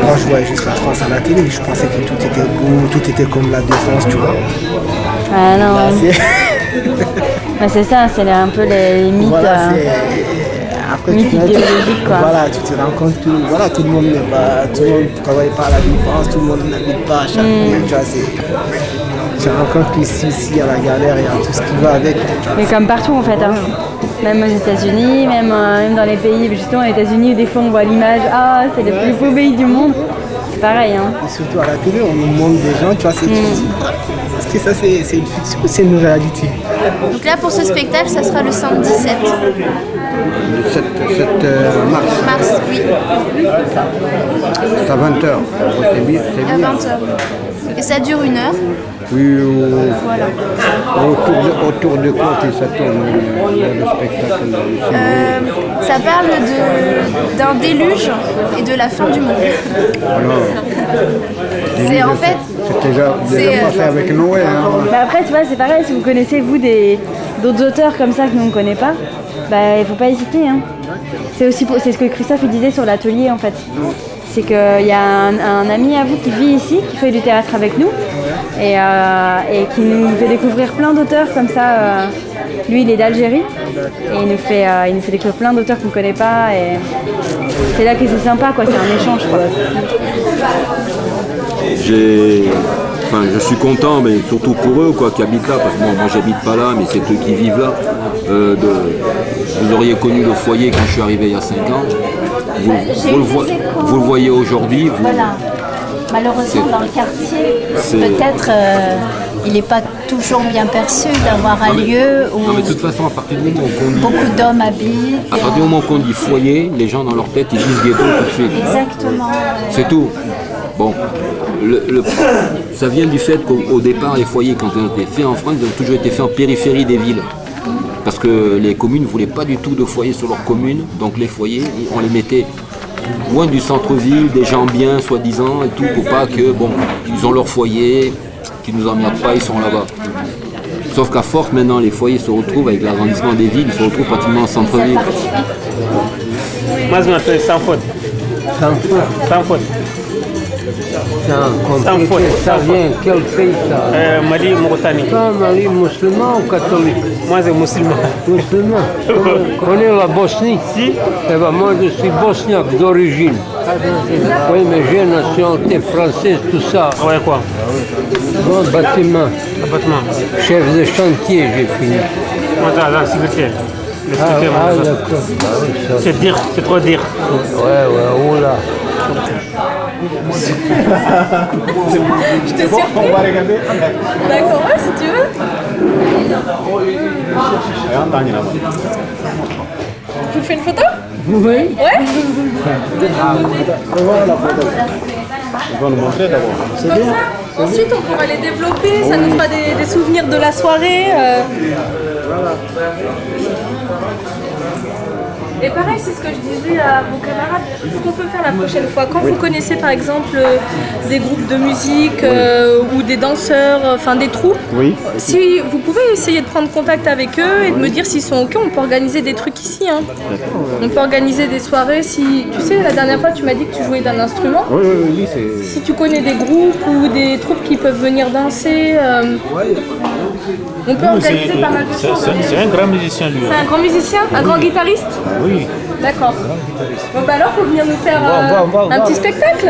Moi je voyais juste la France à la télé, je pensais que tout était beau, tout était comme la défense, tu vois. Ah non. Là, Mais c'est ça, c'est un peu les mythes, voilà, après, mythes idéologiques quoi. Voilà, tu te rends compte que voilà, tout le monde ne travaille pas à la défense, tout le monde n'habite pas à chaque ville, tu vois, tu te rends compte qu'ici, il y a la galère, il y a tout ce qui va avec. Mais comme partout en fait, hein. Même aux États-Unis, même dans les pays, justement aux États-Unis où des fois on voit l'image, ah c'est le plus beau pays du monde, c'est pareil. Hein. Et surtout à la télé, on nous montre des gens, tu vois, c'est est-ce que ça c'est une fiction ou c'est une réalité? Donc là pour ce spectacle, ça sera le samedi 7. Le 7 mars. Mars, oui. C'est à 20h. C'est bien. À 20h. Et ça dure 1 heure. Oui, Voilà. autour de quoi ça tourne le spectacle Ça parle d'un déluge et de la fin du monde. C'est en fait. C'est déjà passé avec Noé. Hein. Bah après, tu vois, c'est pareil, si vous connaissez vous d'autres auteurs comme ça que nous on ne connaît pas, bah il faut pas hésiter. Hein. C'est ce que Christophe il disait sur l'atelier en fait. C'est qu'il y a un ami à vous qui vit ici, qui fait du théâtre avec nous et qui nous fait découvrir plein d'auteurs comme ça. Lui, il est d'Algérie et il nous fait découvrir plein d'auteurs qu'on ne connaît pas et c'est là que c'est sympa, quoi. C'est un échange, quoi. Je suis content, mais surtout pour eux quoi, qui habitent là, parce que moi j'habite pas là, mais c'est eux qui vivent là. Vous auriez connu le foyer quand je suis arrivé il y a 5 ans. Vous le voyez aujourd'hui. Voilà. Malheureusement, dans le quartier, peut-être il n'est pas toujours bien perçu d'avoir un lieu où non, mais de toute façon, à partir du moment où on dit, beaucoup d'hommes habitent. À partir du moment qu'on dit foyer, les gens dans leur tête ils disent ghetto tout de suite. Exactement. C'est tout. Bon, ça vient du fait qu'au départ, les foyers, quand ils ont été faits en France, ils ont toujours été faits en périphérie des villes. Parce que les communes ne voulaient pas du tout de foyers sur leur commune, donc les foyers, on les mettait loin du centre-ville, des gens bien, soi-disant, et tout, pour pas que, bon, ils ont leur foyer, qu'ils nous emmerdent pas, ils sont là-bas. Sauf qu'à force, maintenant, les foyers se retrouvent, avec l'agrandissement des villes, ils se retrouvent pratiquement en centre-ville. Moi, je m'appelle Sans Faute. Sans faute. Sans faute. Sans faute. Ça vient quel pays ça Mali, Mauritanie. Ça, Mali, musulman ou catholique? Moi, c'est musulman. Musulman. Connais la Bosnie? Si. Eh ben, moi, je suis bosniaque d'origine. Oui, mais j'ai nationalité française, tout ça. Ouais, quoi? Bon, bâtiment. Bâtiment. Chef de chantier, j'ai fini. Moi, dans la sécurité. D'accord. C'est dire, c'est trop dire. Ouais, oula. Je te surpris. On va regarder. D'accord, ouais, si tu veux. Je vous fais une photo? Oui. Ouais. Voilà la photo. On va nous montrer d'abord. C'est bien. Ensuite, on pourra les développer, ça nous fera des souvenirs de la soirée. Et pareil, c'est ce que je disais à vos camarades, ce qu'on peut faire la prochaine fois, quand vous connaissez par exemple des groupes de musique ou des danseurs, enfin des troupes, si vous pouvez essayer de prendre contact avec eux et de me dire s'ils sont ok, on peut organiser des trucs ici. Hein. On peut organiser des soirées. Si tu sais, la dernière fois tu m'as dit que tu jouais d'un instrument. Oui, si tu connais des groupes ou des troupes qui peuvent venir danser, on peut organiser pas mal de choses. C'est un grand musicien lui. C'est un grand musicien, un grand guitariste. Oui. D'accord. Bon bah alors faut venir nous faire un petit spectacle.